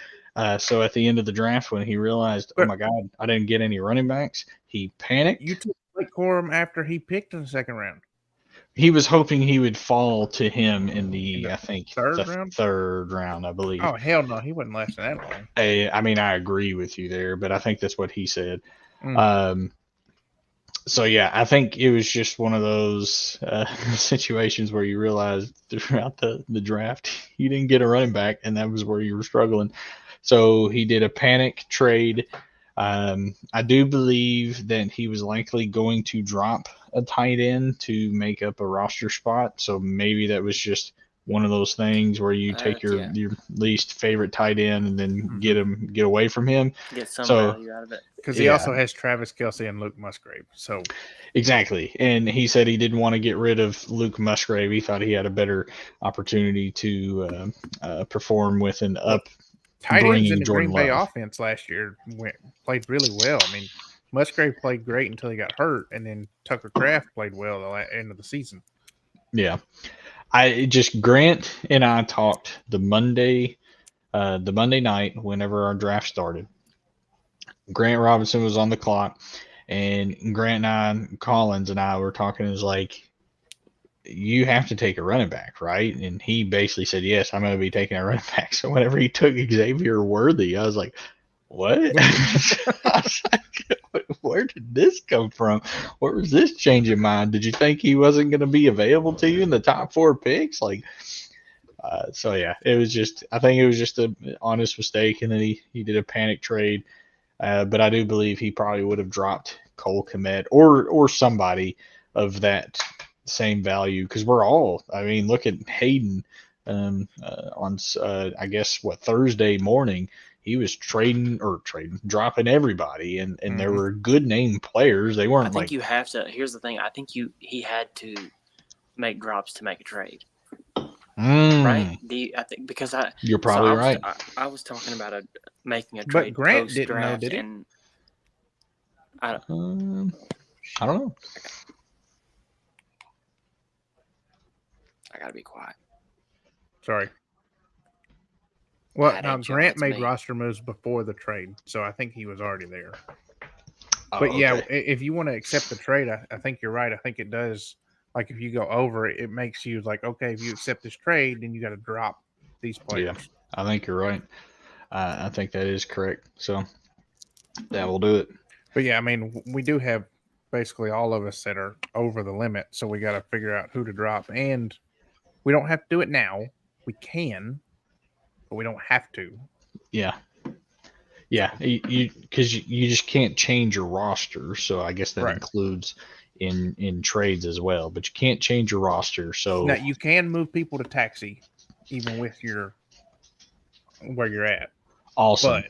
So at the end of the draft, when he realized, oh my God, I didn't get any running backs, he panicked. You took Blake Corum after he picked in the second round. He was hoping he would fall to him in the I think, third round, I believe. Oh, hell no. He wouldn't last that long. I mean, I agree with you there, but I think that's what he said. So, yeah, I think it was just one of those situations where you realize throughout the draft you didn't get a running back, and that was where you were struggling. So he did a panic trade. I do believe that he was likely going to drop a tight end to make up a roster spot. So maybe that was just one of those things where you take your least favorite tight end and then get away from him. Get some value out of it. Because he also has Travis Kelce and Luke Musgrave. So exactly. And he said he didn't want to get rid of Luke Musgrave. He thought he had a better opportunity to perform with an up. Tight ends in the Green Bay offense last year played really well. I mean, Musgrave played great until he got hurt, and then Tucker Kraft played well the end of the season. Yeah. Grant and I talked the Monday night whenever our draft started. Grant Robinson was on the clock, and Grant and I, Collins and I were talking. It was like, you have to take a running back, right? And he basically said, yes, I'm going to be taking a running back. So whenever he took Xavier Worthy, I was like, what? I was like, where did this come from? Where was this change of mind? Did you think he wasn't going to be available to you in the top 4 picks? So yeah, I think it was just an honest mistake. And then he did a panic trade. But I do believe he probably would have dropped Cole Kmet or somebody of that same value, because look at Hayden on I guess Thursday morning. He was dropping everybody, and there were good name players. They weren't. I think you have to. Here's the thing. I think he had to make drops to make a trade. Right? I think because you're probably right. I was talking about making a trade. But Grant didn't know, did he? And I don't know. I gotta be quiet. Sorry. Well, Bad now Joe, Grant it's made me. roster moves before the trade, so I think he was already there. Oh, But yeah, okay. if you want to accept the trade, I think you're right. I think it does. Like if you go over, it makes you like, okay, if you accept this trade, then you got to drop these players. Yeah, I think you're right. I think that is correct. So that will do it. But yeah, I mean, we do have basically all of us that are over the limit, so we got to figure out who to drop, and we don't have to do it now. We can, but we don't have to. Yeah. Yeah, because you just can't change your roster, so I guess that Right. includes in trades as well. But you can't change your roster, so Now you can move people to taxi, even with where you're at. awesome.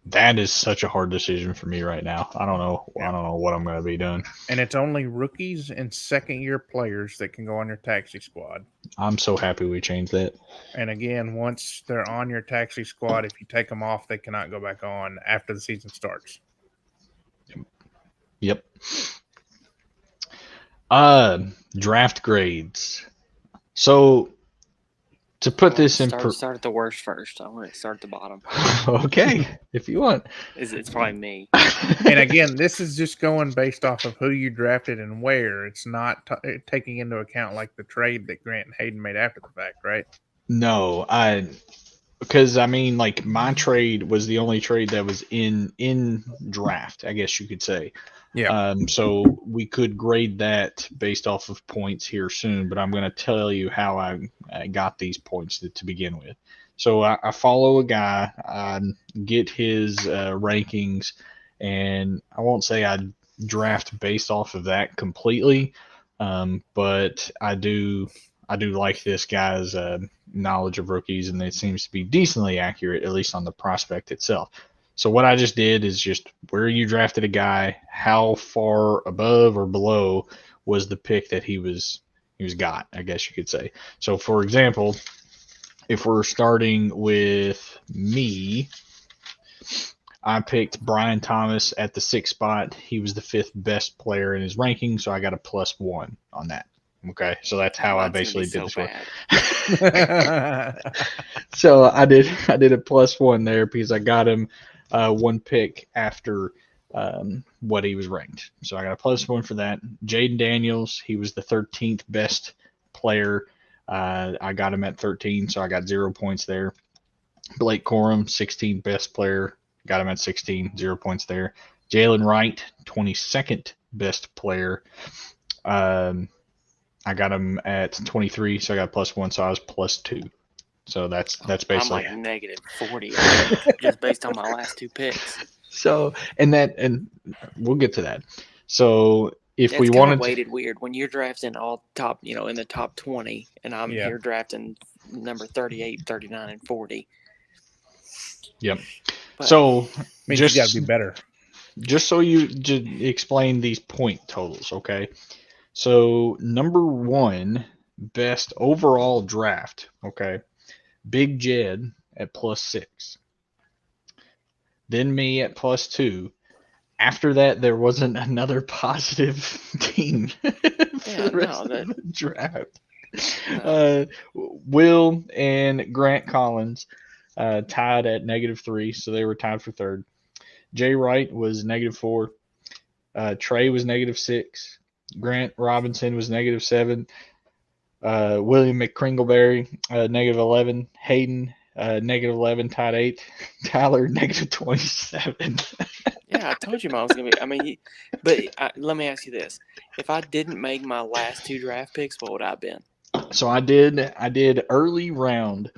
That is such a hard decision for me right now. I don't know. Yeah. I don't know what I'm going to be doing. And it's only rookies and second-year players that can go on your taxi squad. I'm so happy we changed that. And again, once they're on your taxi squad, if you take them off, they cannot go back on after the season starts. Yep. Draft grades. So to put this in start at the worst first. I want to start at the bottom. Okay, if you want. It's probably me. And again, this is just going based off of who you drafted and where. It's not taking into account like the trade that Grant and Hayden made after the fact, right? No, because like my trade was the only trade that was in draft, I guess you could say. Yeah. So we could grade that based off of points here soon, but I'm going to tell you how I got these points to begin with. So I follow a guy, I get his rankings, and I won't say I draft based off of that completely, but I do like this guy's knowledge of rookies, and it seems to be decently accurate, at least on the prospect itself. So what I just did is just where you drafted a guy, how far above or below was the pick that he was got, I guess you could say. So for example, if we're starting with me, I picked Brian Thomas at the 6th spot. He was the 5th best player in his ranking, so I got a +1 on that. Okay, so that's how I basically did this one. So I did a +1 there because I got him one pick after what he was ranked. So I got a +1 for that. Jaden Daniels, he was the 13th best player. I got him at 13, so I got 0 points there. Blake Corum, 16th best player. Got him at 16, 0 points there. Jalen Wright, 22nd best player. I got him at 23, so I got +1, so I was +2. So that's basically I'm like -40 just based on my last 2 picks. So and we'll get to that. So if it's we kind wanted of weighted weird when you're drafting all top, in the top 20, and I'm here drafting number 38, 39, and 40. Yep. But so means you got to be better. Just so you explain these point totals, okay? So number 1 best overall draft, okay? Big Jed at +6. Then me at +2. After that, there wasn't another positive team for Yeah, the rest no, of the draft. no. Will and Grant Collins tied at -3, so they were tied for third. Jay Wright was -4. Trey was -6. Grant Robinson was -7. William McCringleberry, -11. Hayden, -11, tied 8. Tyler, -27. Yeah, I told you mine was gonna be. I mean, let me ask you this: if I didn't make my last 2 draft picks, what would I have been? So I did early round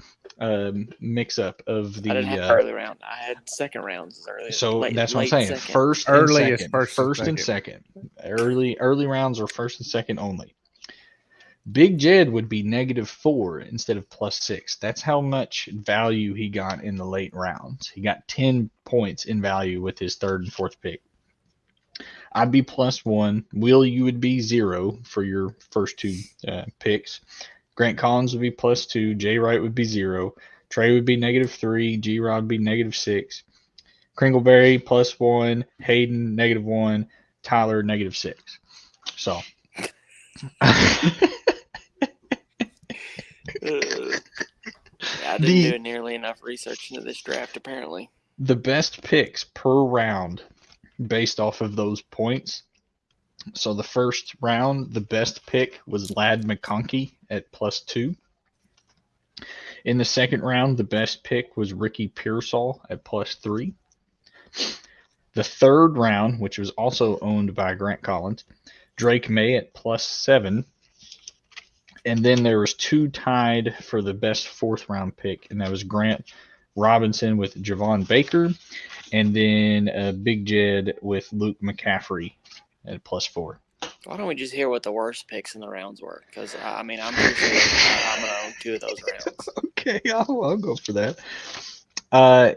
mix up of I didn't the have early round. I had second rounds as early, so that's what I'm late saying. second. First and Early is second. first and second. Early rounds are first and second only. Big Jed would be -4 instead of +6. That's how much value he got in the late rounds. He got 10 points in value with his third and fourth pick. I'd be +1. Will, you would be 0 for your first 2 picks. Grant Collins would be +2. Jay Wright would be 0. Trey would be -3. G Rod would be -6. Kringleberry +1. Hayden -1. Tyler -6. So. I didn't do nearly enough research into this draft, apparently. The best picks per round based off of those points. So the first round, the best pick was Ladd McConkey at +2. In the second round, the best pick was Ricky Pearsall at +3. The third round, which was also owned by Grant Collins, Drake May at +7. And then there was 2 tied for the best fourth round pick, and that was Grant Robinson with Javon Baker, and then Big Jed with Luke McCaffrey at +4. Why don't we just hear what the worst picks in the rounds were? Because I mean, I'm pretty sure I'm gonna own 2 of those rounds. Okay, I'll go for that. I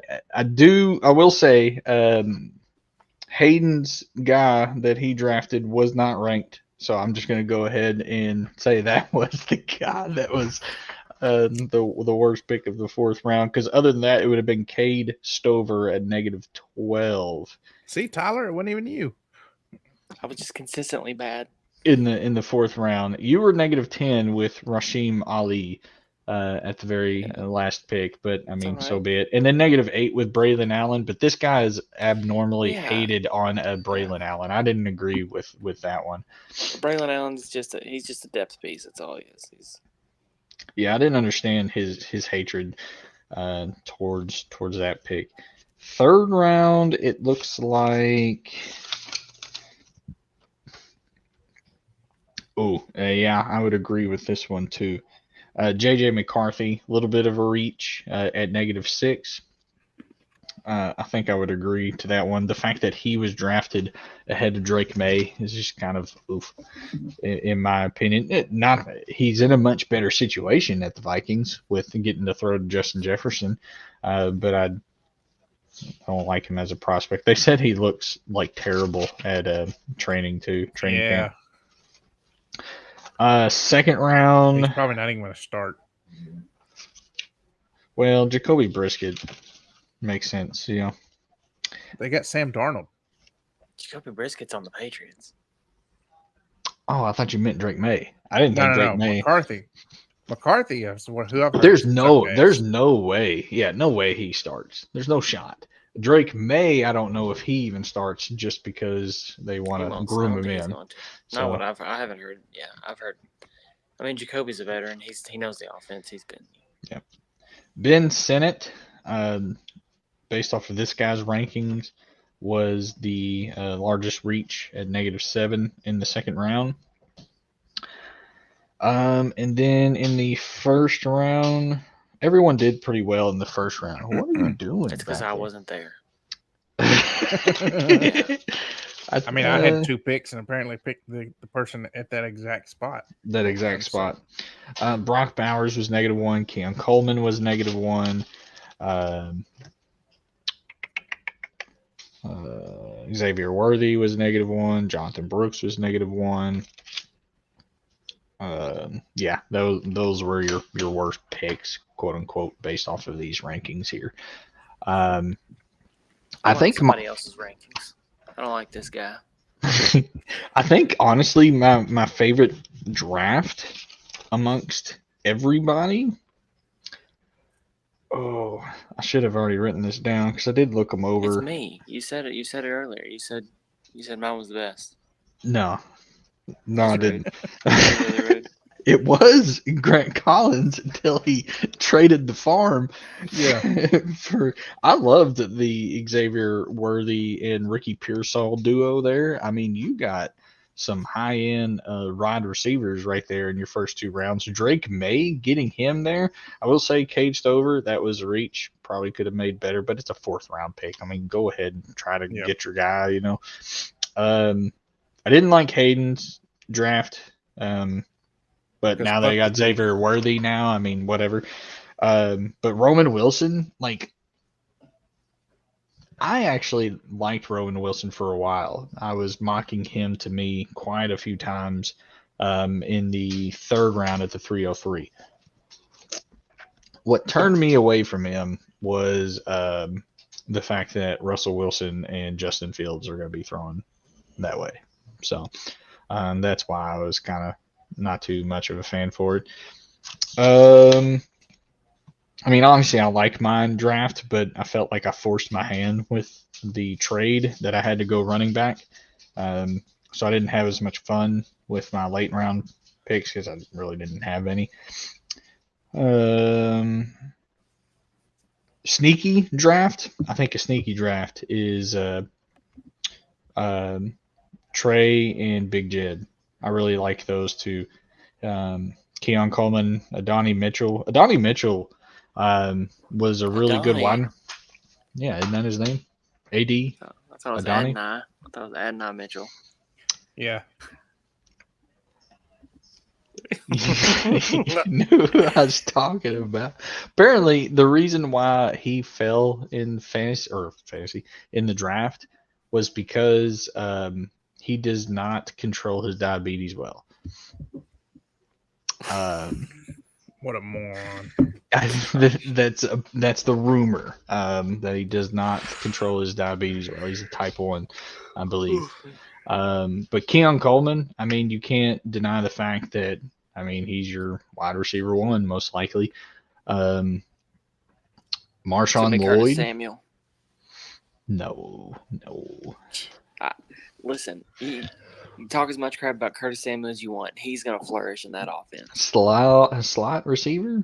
will say Hayden's guy that he drafted was not ranked, so I'm just going to go ahead and say that was the guy that was the worst pick of the fourth round. Because other than that, it would have been Cade Stover at -12. See, Tyler, it wasn't even you. I was just consistently bad in the fourth round. You were -10 with Rashim Ali at the very last pick, but I mean, so be it. And then -8 with Braylon Allen, but this guy is abnormally hated on Braylon Allen. I didn't agree with that one. Braylon Allen's he's just a depth piece. That's all he is. Yeah, I didn't understand his hatred towards that pick. Third round, it looks like. Oh, yeah, I would agree with this one too. J.J. McCarthy, a little bit of a reach at -6. I think I would agree to that one. The fact that he was drafted ahead of Drake May is just kind of oof, in my opinion. He's in a much better situation at the Vikings with getting to throw to Justin Jefferson, but I don't like him as a prospect. They said he looks like terrible at training camp. Second round. He's probably not even going to start. Well, Jacoby Brisket makes sense, They got Sam Darnold. Jacoby Brisket's on the Patriots. Oh, I thought you meant Drake May. I didn't think Drake May. McCarthy is whoever. There's no way. Yeah, no way he starts. There's no shot. Drake May, I don't know if he even starts just because they want to groom him in. No, what I haven't heard. Yeah, I've heard. I mean, Jacoby's a veteran. He knows the offense. He's been. Yeah. Ben Sinnott, based off of this guy's rankings, was the largest reach at -7 in the second round. And then in the first round, everyone did pretty well in the first round. What are you doing? That's because I wasn't there. I mean, I had 2 picks and apparently picked the person at that exact spot. Brock Bowers was -1. Keon Coleman was -1. Xavier Worthy was -1. Jonathan Brooks was -1. Yeah, those were your worst picks, quote unquote, based off of these rankings here. I think somebody else's rankings. I don't like this guy. I think honestly, my favorite draft amongst everybody. Oh, I should have already written this down because I did look them It's over. me. You said it. You said it earlier. You said mine was the best. No, I That's didn't. rude. That's really rude. It was Grant Collins until he traded the farm. Yeah. For I loved the Xavier Worthy and Ricky Pearsall duo there. I mean, you got some high end wide receivers right there in your first 2 rounds. Drake May, getting him there. I will say Cade Stover, that was a reach. Probably could have made better, but it's a 4th-round pick. I mean, go ahead and try to Yeah. get your guy. You know, I didn't like Hayden's draft. But now they got Xavier Worthy now. I mean, whatever. But Roman Wilson, like, I actually liked Roman Wilson for a while. I was mocking him to me quite a few times in the 3rd round at the 303. What turned me away from him was the fact that Russell Wilson and Justin Fields are going to be throwing that way. So that's why I was kind of not too much of a fan for it. I mean, obviously I like mine draft, but I felt like I forced my hand with the trade that I had to go running back. So I didn't have as much fun with my late round picks because I really didn't have any. Sneaky draft. I think a sneaky draft is Trey and Big Jed. I really like those two. Keon Coleman, Adonai Mitchell. Adonai Mitchell was a really good one. Yeah, isn't that his name? AD? I thought it was Adonai? Adonai. I thought it was Adonai Mitchell. Yeah. You knew who I was talking about. Apparently, the reason why he fell in fantasy in the draft was because he does not control his diabetes well. What a moron. That's the rumor that he does not control his diabetes well. He's a type 1, I believe. But Keon Coleman, I mean, you can't deny the fact that, I mean, he's your wide receiver 1, most likely. Marshawn Lloyd. Curtis Samuel. No. Listen, you talk as much crap about Curtis Samuel as you want. He's going to flourish in that offense. Slot receiver?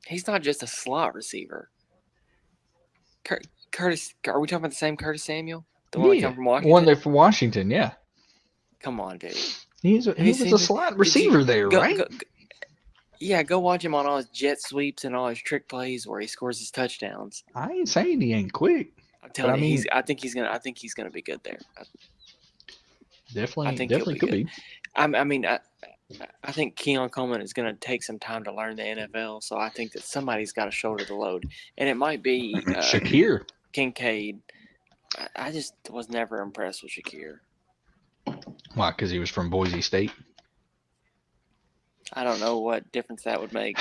He's not just a slot receiver. Curtis, are we talking about the same Curtis Samuel? The one that come from Washington? One there from Washington, yeah. Come on, dude. He was a slot receiver there, right? Go watch him on all his jet sweeps and all his trick plays where he scores his touchdowns. I ain't saying he ain't quick. I'm telling you, I think he's gonna be good there. Definitely could be. I think Keon Coleman is going to take some time to learn the NFL, so I think that somebody's got to shoulder the load, and it might be Shakir Kincaid. I just was never impressed with Shakir. Why? Because he was from Boise State. I don't know what difference that would make.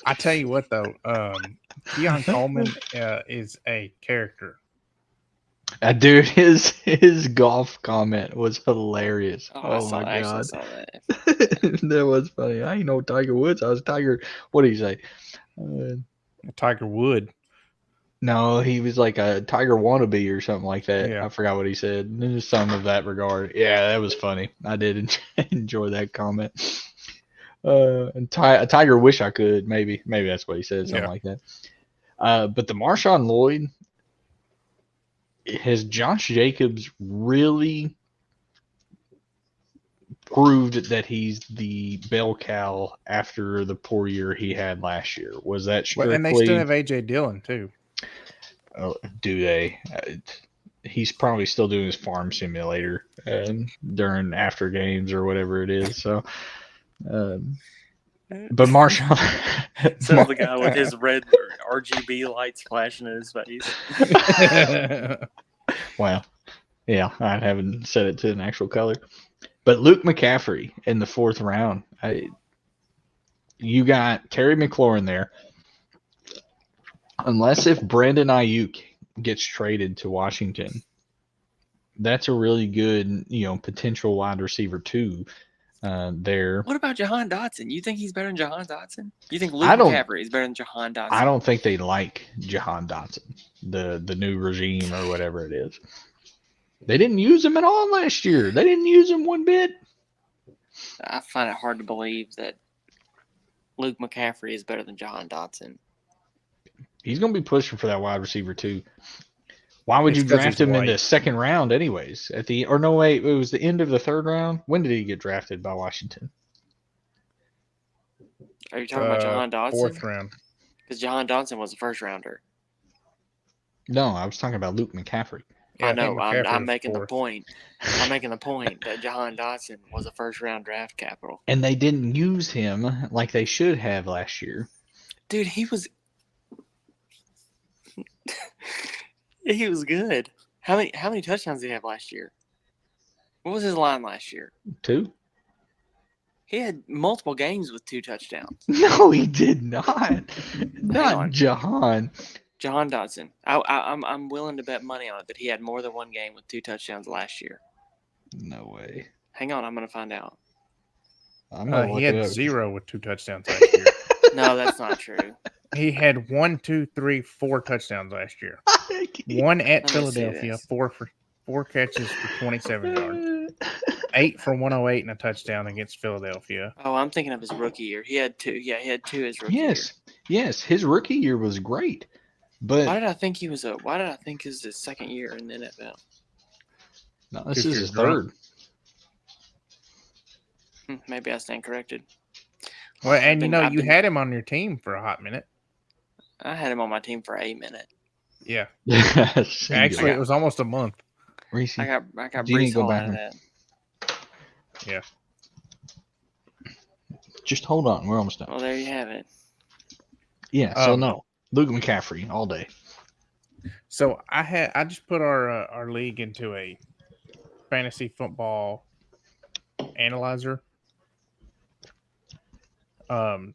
I tell you what, though, Keon Coleman is a character. Dude, his golf comment was hilarious. Oh my god, saw that. That was funny. I ain't no Tiger Woods. I was Tiger. What did he say? Tiger Wood. No, he was like a Tiger wannabe or something like that. Yeah. I forgot what he said. Something of that regard. Yeah, that was funny. I did enjoy that comment. And Tiger wish I could. Maybe that's what he said. Something like that. But the Marshawn Lloyd. Has Josh Jacobs really proved that he's the bell cow after the poor year he had last year? Was that strictly... And they still have A.J. Dillon, too. Oh, do they? He's probably still doing his farm simulator during after games or whatever it is. So, but Marshawn... So the guy with his red RGB lights flashing in his face. Well, yeah, I haven't set it to an actual color. But Luke McCaffrey in the 4th round. You got Terry McLaurin there. Unless if Brandon Ayuk gets traded to Washington, that's a really good, potential wide receiver too. There, What about Jahan Dotson? You think he's better than Jahan Dotson? You think Luke I don't- McCaffrey is better than Jahan Dotson? I don't think they like Jahan Dotson, the new regime or whatever it is. They didn't use him at all last year. They didn't use him one bit. I find it hard to believe that Luke McCaffrey is better than Jahan Dotson. He's going to be pushing for that wide receiver too. Why would It's you 'cause draft he's him in the white. second round, anyways? It was the end of the third round. When did he get drafted by Washington? Are you talking about Jahan Dotson? Fourth round. Because Jahan Dotson was a first rounder. No, I was talking about Luke McCaffrey. Yeah, I think know. McCaffrey I'm was making the fourth. point. I'm making the point that Jahan Dotson was a first round draft capital. And they didn't use him like they should have last year. Dude, he was he was good. How many touchdowns did he have last year? What was his line last year? 2? He had multiple games with 2 touchdowns. No, he did not. Not on. Jahan. Jahan Dotson. I'm willing to bet money on it that he had more than one game with 2 touchdowns last year. No way. Hang on, I'm gonna find out. I'm gonna He look had it up. 0 with 2 touchdowns last year. No, that's not true. He had 1, 2, 3, 4 touchdowns last year. One at Let me see Philadelphia, this. 4 catches for 27 yards, 8 for 108 and a touchdown against Philadelphia. Oh, I'm thinking of his rookie year. He had 2. Yeah, he had 2 his rookie year. Yes. His rookie year was great, Why but did I think Why did I think this is his second year in the NFL? no, this If is you're his drunk. third. Maybe I stand corrected. Well, and I've you been- had him on your team for a hot minute. I had him on my team for 8 minutes. Yeah, Actually, actually, it was almost a month. Reese, I got Do you need Brees to go Hall back out of and- that. just hold on. We're almost done. Well, there you have it. Yeah. So Um, no, Luke McCaffrey all day. So I just put our league into a fantasy football analyzer.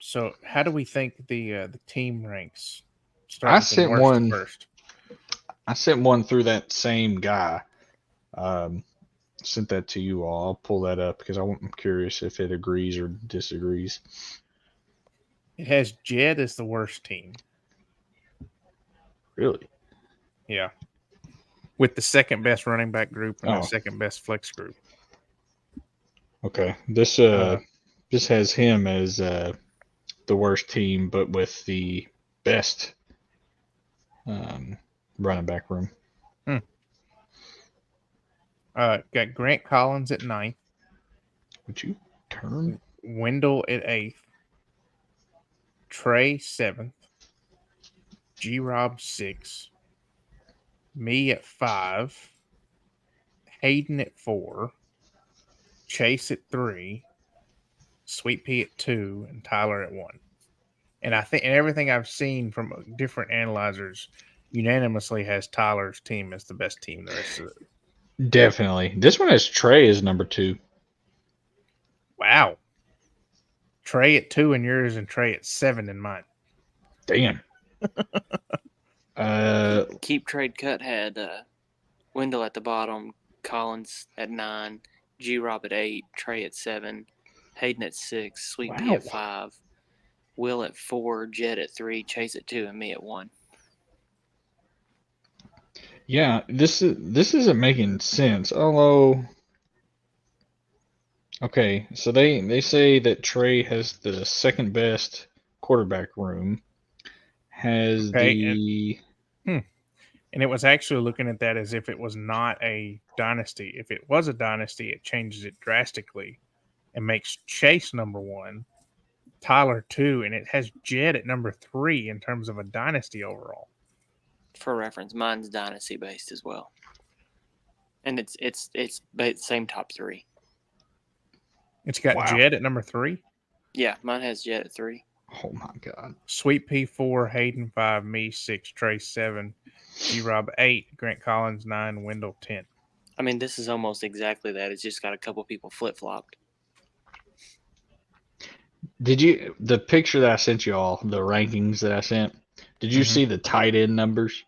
So how do we think the team ranks? Starting I from sent worst to one- first. I sent one through that same guy. Sent that to you all. I'll pull that up because I'm curious if it agrees or disagrees. It has Jed as the worst team. Really? Yeah. With the second best running back group and Oh. the second best flex group. Okay. This has him as the worst team, but with the best running back room. Got Grant Collins at 9th, Would you turn? Wendell at 8th, Trey 7th, G-Rob 6, me at 5, Hayden at 4, Chase at 3, Sweet Pea at 2, and Tyler at 1. And I think, and everything I've seen from different analyzers unanimously has Tyler's team as the best team. The rest of it. Definitely. This one has Trey as number 2. Wow. Trey at 2 in yours and Trey at 7 in mine. Damn. Keep Trade Cut had Wendell at the bottom, Collins at 9, G-Rob at 8, Trey at 7, Hayden at 6, Sweet Pea at Wow. 5, Will at 4, Jed at 3, Chase at 2, and me at 1. Yeah, this isn't making sense. Although, okay, so they say that Trey has the second best quarterback room. Has Okay, And it was actually looking at that as if it was not a dynasty. If it was a dynasty, it changes it drastically and makes Chase number 1, Tyler 2, and it has Jed at number 3 in terms of a dynasty overall. For reference, mine's dynasty based as well, and it's same top 3. It's got Wow. Jed at number 3, Yeah, mine has Jed at 3. oh my god. Sweet Pea 4, Hayden 5, me 6, Trey 7, G-Rob 8, Grant Collins 9, Wendell 10. I mean, this is almost exactly that. It's just got a couple people flip flopped. Did you the picture that I sent you all, the rankings that I sent? Did you Mhm. see the tight end numbers?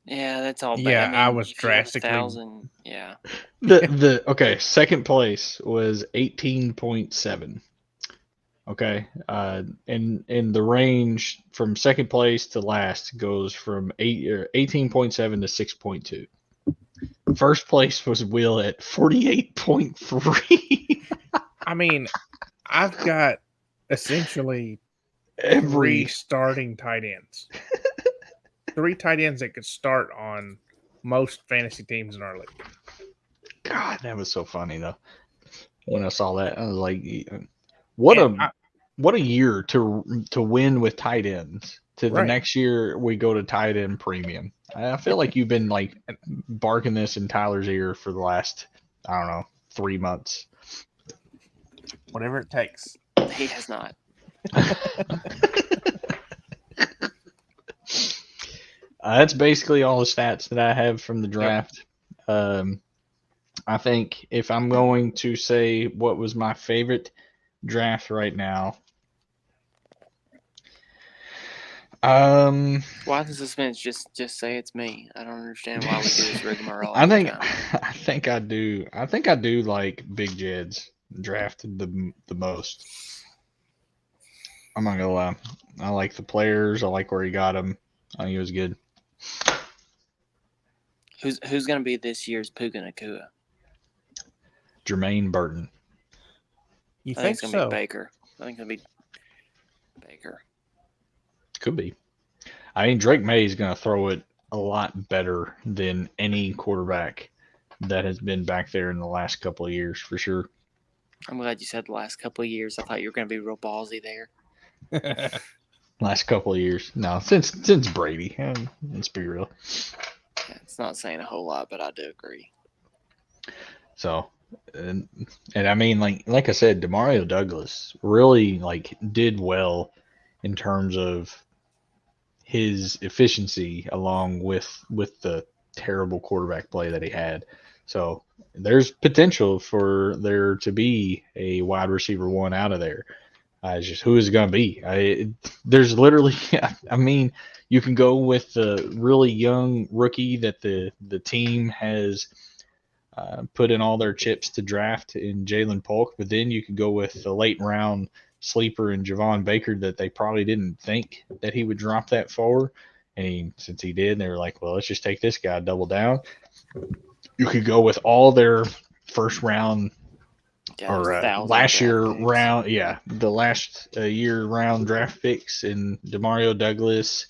Yeah, that's all bad. Yeah, I mean, was if you have drastically- 1,000, yeah. Okay, second place was 18.7. Okay, and the range from second place to last goes from 18.7 to 6.2. First place was Will at 48.3. I mean, I've got essentially 3 Every starting tight ends. 3 tight ends that could start on most fantasy teams in our league. God, that was so funny though. When I saw that, I was like, "What And what a year to win with tight ends." To the Right. next year, we go to tight end premium. I feel like you've been like barking this in Tyler's ear for the last, I don't know, 3 months. Whatever it takes. He has not. That's basically all the stats that I have from the draft. I think if I'm going to say what was my favorite draft right now, Why the suspense? Just say it's me. I don't understand why we do this rigmarole. I every think time. I think I do. I think I do like Big Jed's drafted the most. I'm not gonna lie. I like the players. I like where he got them. I think he was good. Who's gonna be this year's Puka Nakua? Jermaine Burton. You I think think it's gonna so? be Baker. I think it's gonna be Baker. Could be. I mean, Drake May is gonna throw it a lot better than any quarterback that has been back there in the last couple of years for sure. I'm glad you said the last couple of years. I thought you were gonna be real ballsy there. Last couple of years. No, since Brady. Let's be real. Yeah, it's not saying a whole lot, but I do agree. So, and I mean, like I said, Demario Douglas really like did well in terms of his efficiency, along with the terrible quarterback play that he had. So there's potential for there to be a wide receiver one out of there. It's just who is it going to be? There's literally, I mean, you can go with the really young rookie that the team has put in all their chips to draft in Jalen Polk, but then you could go with the late round sleeper in Javon Baker that they probably didn't think that he would drop that far. And since he did, they were like, well, let's just take this guy, double down. You could go with all their first round Yeah, or last year round, the last year round draft picks in Demario Douglas.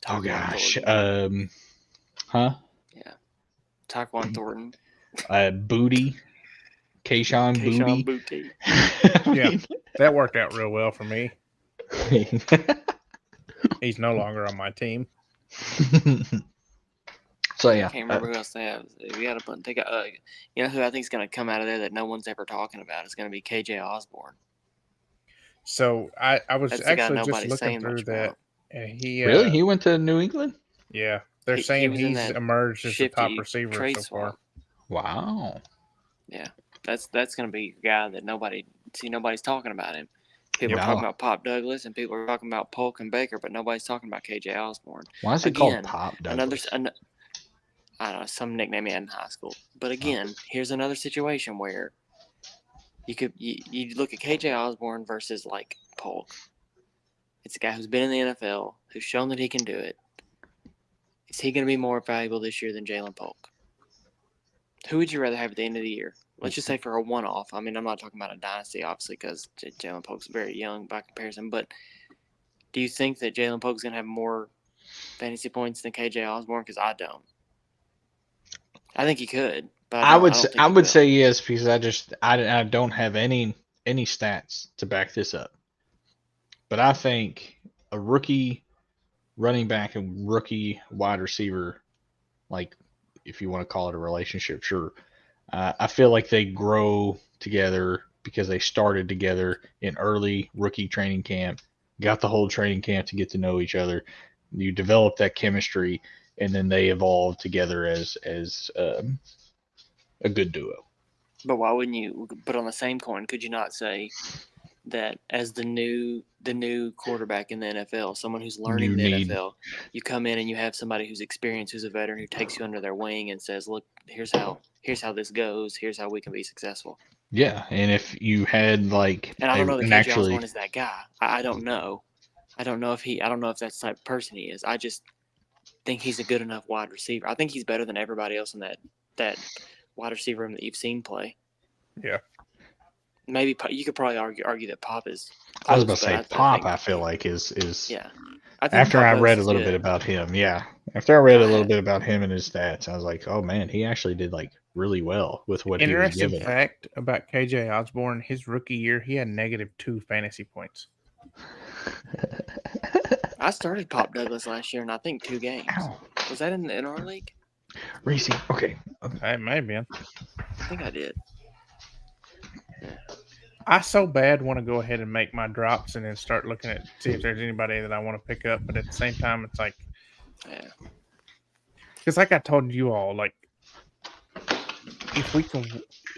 Taquan gosh, Thornton. Taquan Thornton. Booty, Kayshawn Booty. Booty. Yeah, that worked out real well for me. He's no longer on my team. So yeah, I can't remember who else they have. We got to take a. You know who I think is going to come out of there that no one's ever talking about? It's going to be KJ Osborne. So I was That's the guy actually just nobody's looking saying through much that, about. and he really, he went to New England. Yeah, they're He saying was in he's that emerged as the top shifty receiver trade so far. swap. Wow. Yeah, that's going to be a guy that nobody's talking about him. People Yeah. are talking about Pop Douglas and people are talking about Polk and Baker, but nobody's talking about KJ Osborne. Why is it Again, called Pop Douglas? I don't know, some nickname he had in high school. But again, here's another situation where you look at KJ Osborne versus like Polk. It's a guy who's been in the NFL, who's shown that he can do it. Is he going to be more valuable this year than Jalen Polk? Who would you rather have at the end of the year? Let's just say for a one-off. I mean, I'm not talking about a dynasty, obviously, because Jalen Polk's very young by comparison. But do you think that Jalen Polk's going to have more fantasy points than KJ Osborne? Because I don't. I think he could, but I don't think I he would will. say yes because I don't have any stats to back this up. But I think a rookie running back and rookie wide receiver, like if you want to call it a relationship, sure. I feel like they grow together because they started together in early rookie training camp, got the whole training camp to get to know each other. You develop that chemistry, and then they evolve together as a good duo. But why wouldn't you? But on the same coin, could you not say that as the new quarterback in the NFL, someone who's learning You the need- NFL, you come in and you have somebody who's experienced, who's a veteran, who takes you under their wing and says, "Look, here's how this goes. Here's how we can be successful." Yeah, and if you had like, And I don't know that and KJ actually, Osborne is that guy. I don't know. I don't know if that's the type of person he is. I just think he's a good enough wide receiver. I think he's better than everybody else in that wide receiver room that you've seen play. Yeah. Maybe you could probably argue that Pop is. I was close, about to but say Pop. think- I feel like is yeah. I think after Pop I Douglas read a is little good. bit about him. Yeah, after I read a I- little bit about him and his stats, I was like, oh man, he actually did like really well with what he was Interesting given. fact about KJ Osborne: his rookie year, he had -2 fantasy points. I started Pop Douglas last year, and I think 2 games. Ow, Was that in our league? Reese. Okay, It may have been. I think I did. I so bad want to go ahead and make my drops and then start looking at see if there's anybody that I want to pick up, but at the same time, it's like, Yeah. because like I told you all, like if we can,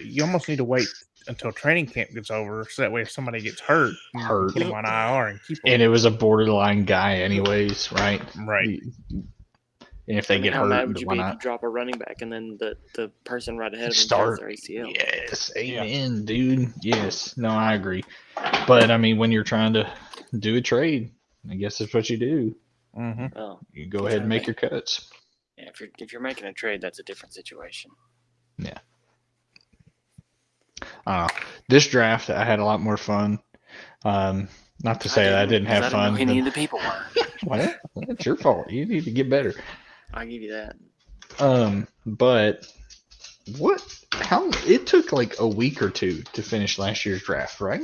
you almost need to wait until training camp gets over, so that way if somebody gets hurt, you can Hurt. put them on IR and keep them. and it was a borderline guy, anyways, right? Right. And if they get how hurt, mad would you why be if not? you drop a running back and then the person right ahead of him Start. tears their ACL? Yes, amen, dude. Yes, no, I agree. But I mean, when you're trying to do a trade, I guess that's what you do. Mm-hmm. Oh, You go ahead and make your cuts. yeah. If you're making a trade, that's a different situation. This draft, I had a lot more fun. Not to say that I didn't have because I didn't know fun. who any of the people were. Well, it's your fault. You need to get better. I'll give you that. But what? How? It took like a week or two to finish last year's draft, right?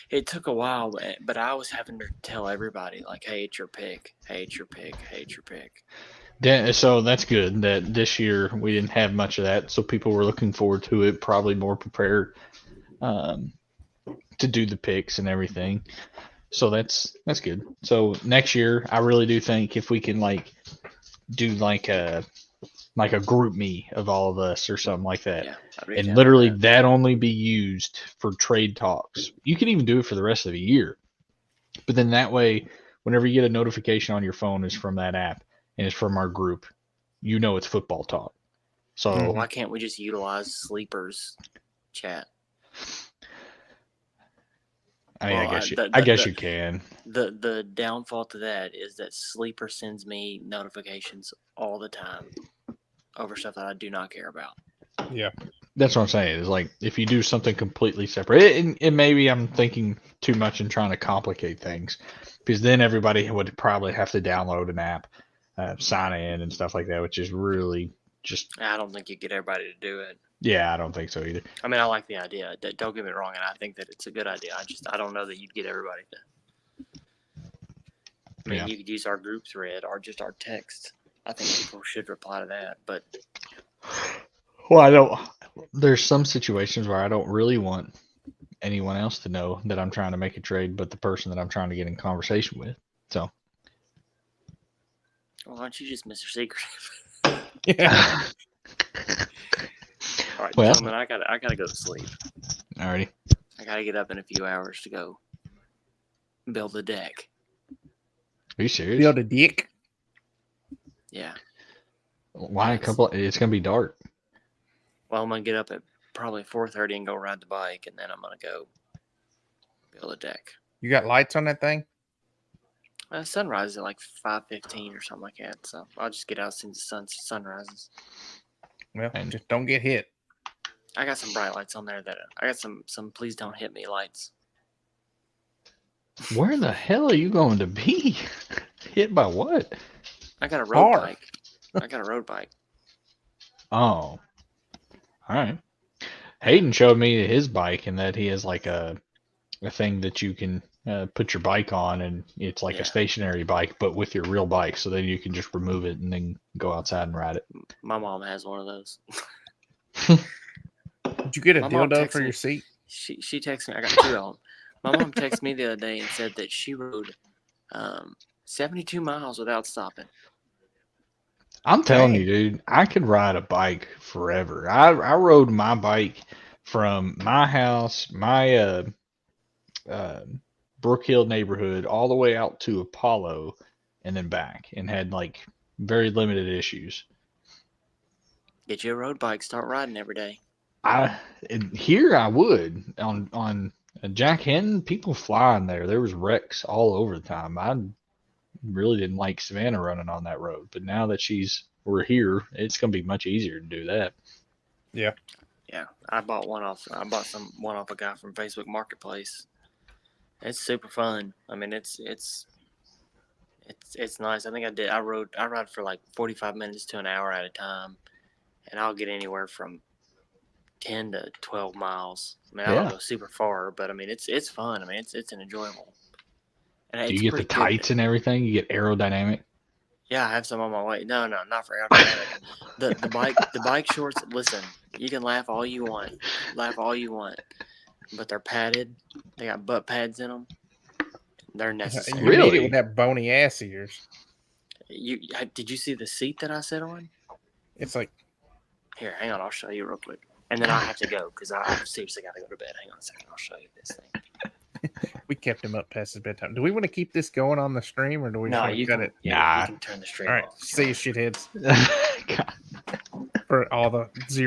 It took a while, but I was having to tell everybody, like, hey, it's your pick. Hey, it's your pick. Hey, it's your pick. So that's good that this year we didn't have much of that. So people were looking forward to it, probably more prepared to do the picks and everything. So that's good. So next year, I really do think if we can like do like a group me of all of us or something like that. Yeah, I'd be And down literally with that. that only be used for trade talks. You can even do it for the rest of the year. But then that way, whenever you get a notification on your phone is from that app and it's from our group, you know it's football talk. So Why can't we just utilize Sleeper's chat? I Well, guess you, the- I guess the- you can. The downfall to that is that Sleeper sends me notifications all the time over stuff that I do not care about. That's what I'm saying. Is like if you do something completely separate, and maybe I'm thinking too much and trying to complicate things, because then everybody would probably have to download an app, sign in and stuff like that, which is really just I don't think you get everybody to do it. I don't think so either. I mean, I like the idea. Don't get me wrong, and I think that it's a good idea. I don't know that you'd get everybody to. I mean, Yeah. you could use our group thread or just our text. I think people should reply to that. But Well, I don't. There's some situations where I don't really want anyone else to know that I'm trying to make a trade, but the person that I'm trying to get in conversation with. So why don't you just Mr. Secret? Yeah. All right, Well- gentlemen, I gotta go to sleep. alrighty. I gotta get up in a few hours to go build a deck. Are you serious? Build a dick. Yeah. Why a Yes. couple? It's gonna be dark. Well, I'm gonna get up at probably 4:30 and go ride the bike, and then I'm gonna go build a deck. You got lights on that thing? Sunrise is at like 5:15 or something like that. So I'll just get out as soon as the sun rises. Well, And- just don't get hit. I got some bright lights on there that I got some please don't hit me lights. Where the hell are you going to be? Hit by what? I got a road Car. bike. I got a road bike. Oh, all right. Hayden showed me his bike and that he has like a thing that you can put your bike on, and it's like Yeah. a stationary bike, but with your real bike, so then you can just remove it and then go outside and ride it. My mom has one of those. Did you get a My mom dildo texted for me. your seat? She texted me. I got 2 of them. My mom texted me the other day and said that she rode 72 miles without stopping. I'm telling Dang. you, dude, I could ride a bike forever. I rode my bike from my house, my Brook Hill neighborhood all the way out to Apollo and then back, and had like very limited issues. Get you a road bike. Start riding every day. Here I would on Jack Henton, people flying there. There was wrecks all over the time. I really didn't like Savannah running on that road, but now that we're here, it's gonna be much easier to do that. Yeah, I bought one off a guy from Facebook Marketplace. It's super fun. I mean, it's nice. I think I ride for like 45 minutes to an hour at a time, and I'll get anywhere from 10 to 12 miles. I mean, I don't go super far, but I mean, it's fun. I mean, it's an enjoyable. And Do you get the tights and everything? You get aerodynamic? Yeah, I have some on my way. No, not for aerodynamic. the bike shorts. Listen, you can laugh all you want, but they're padded. They got butt pads in them. They're necessary. You Really? need it with that bony ass of yours. Did you see the seat that I sit on? It's like, Here, hang on. I'll show you real quick. And then I have to go because I seriously got to go to bed. Hang on a second. I'll show you this thing. we kept him up past his bedtime. Do we want to keep this going on the stream, or do we No, want to you cut can. it? Yeah, Nah. you can turn the stream All right, off. see you, shitheads, God. for all the 0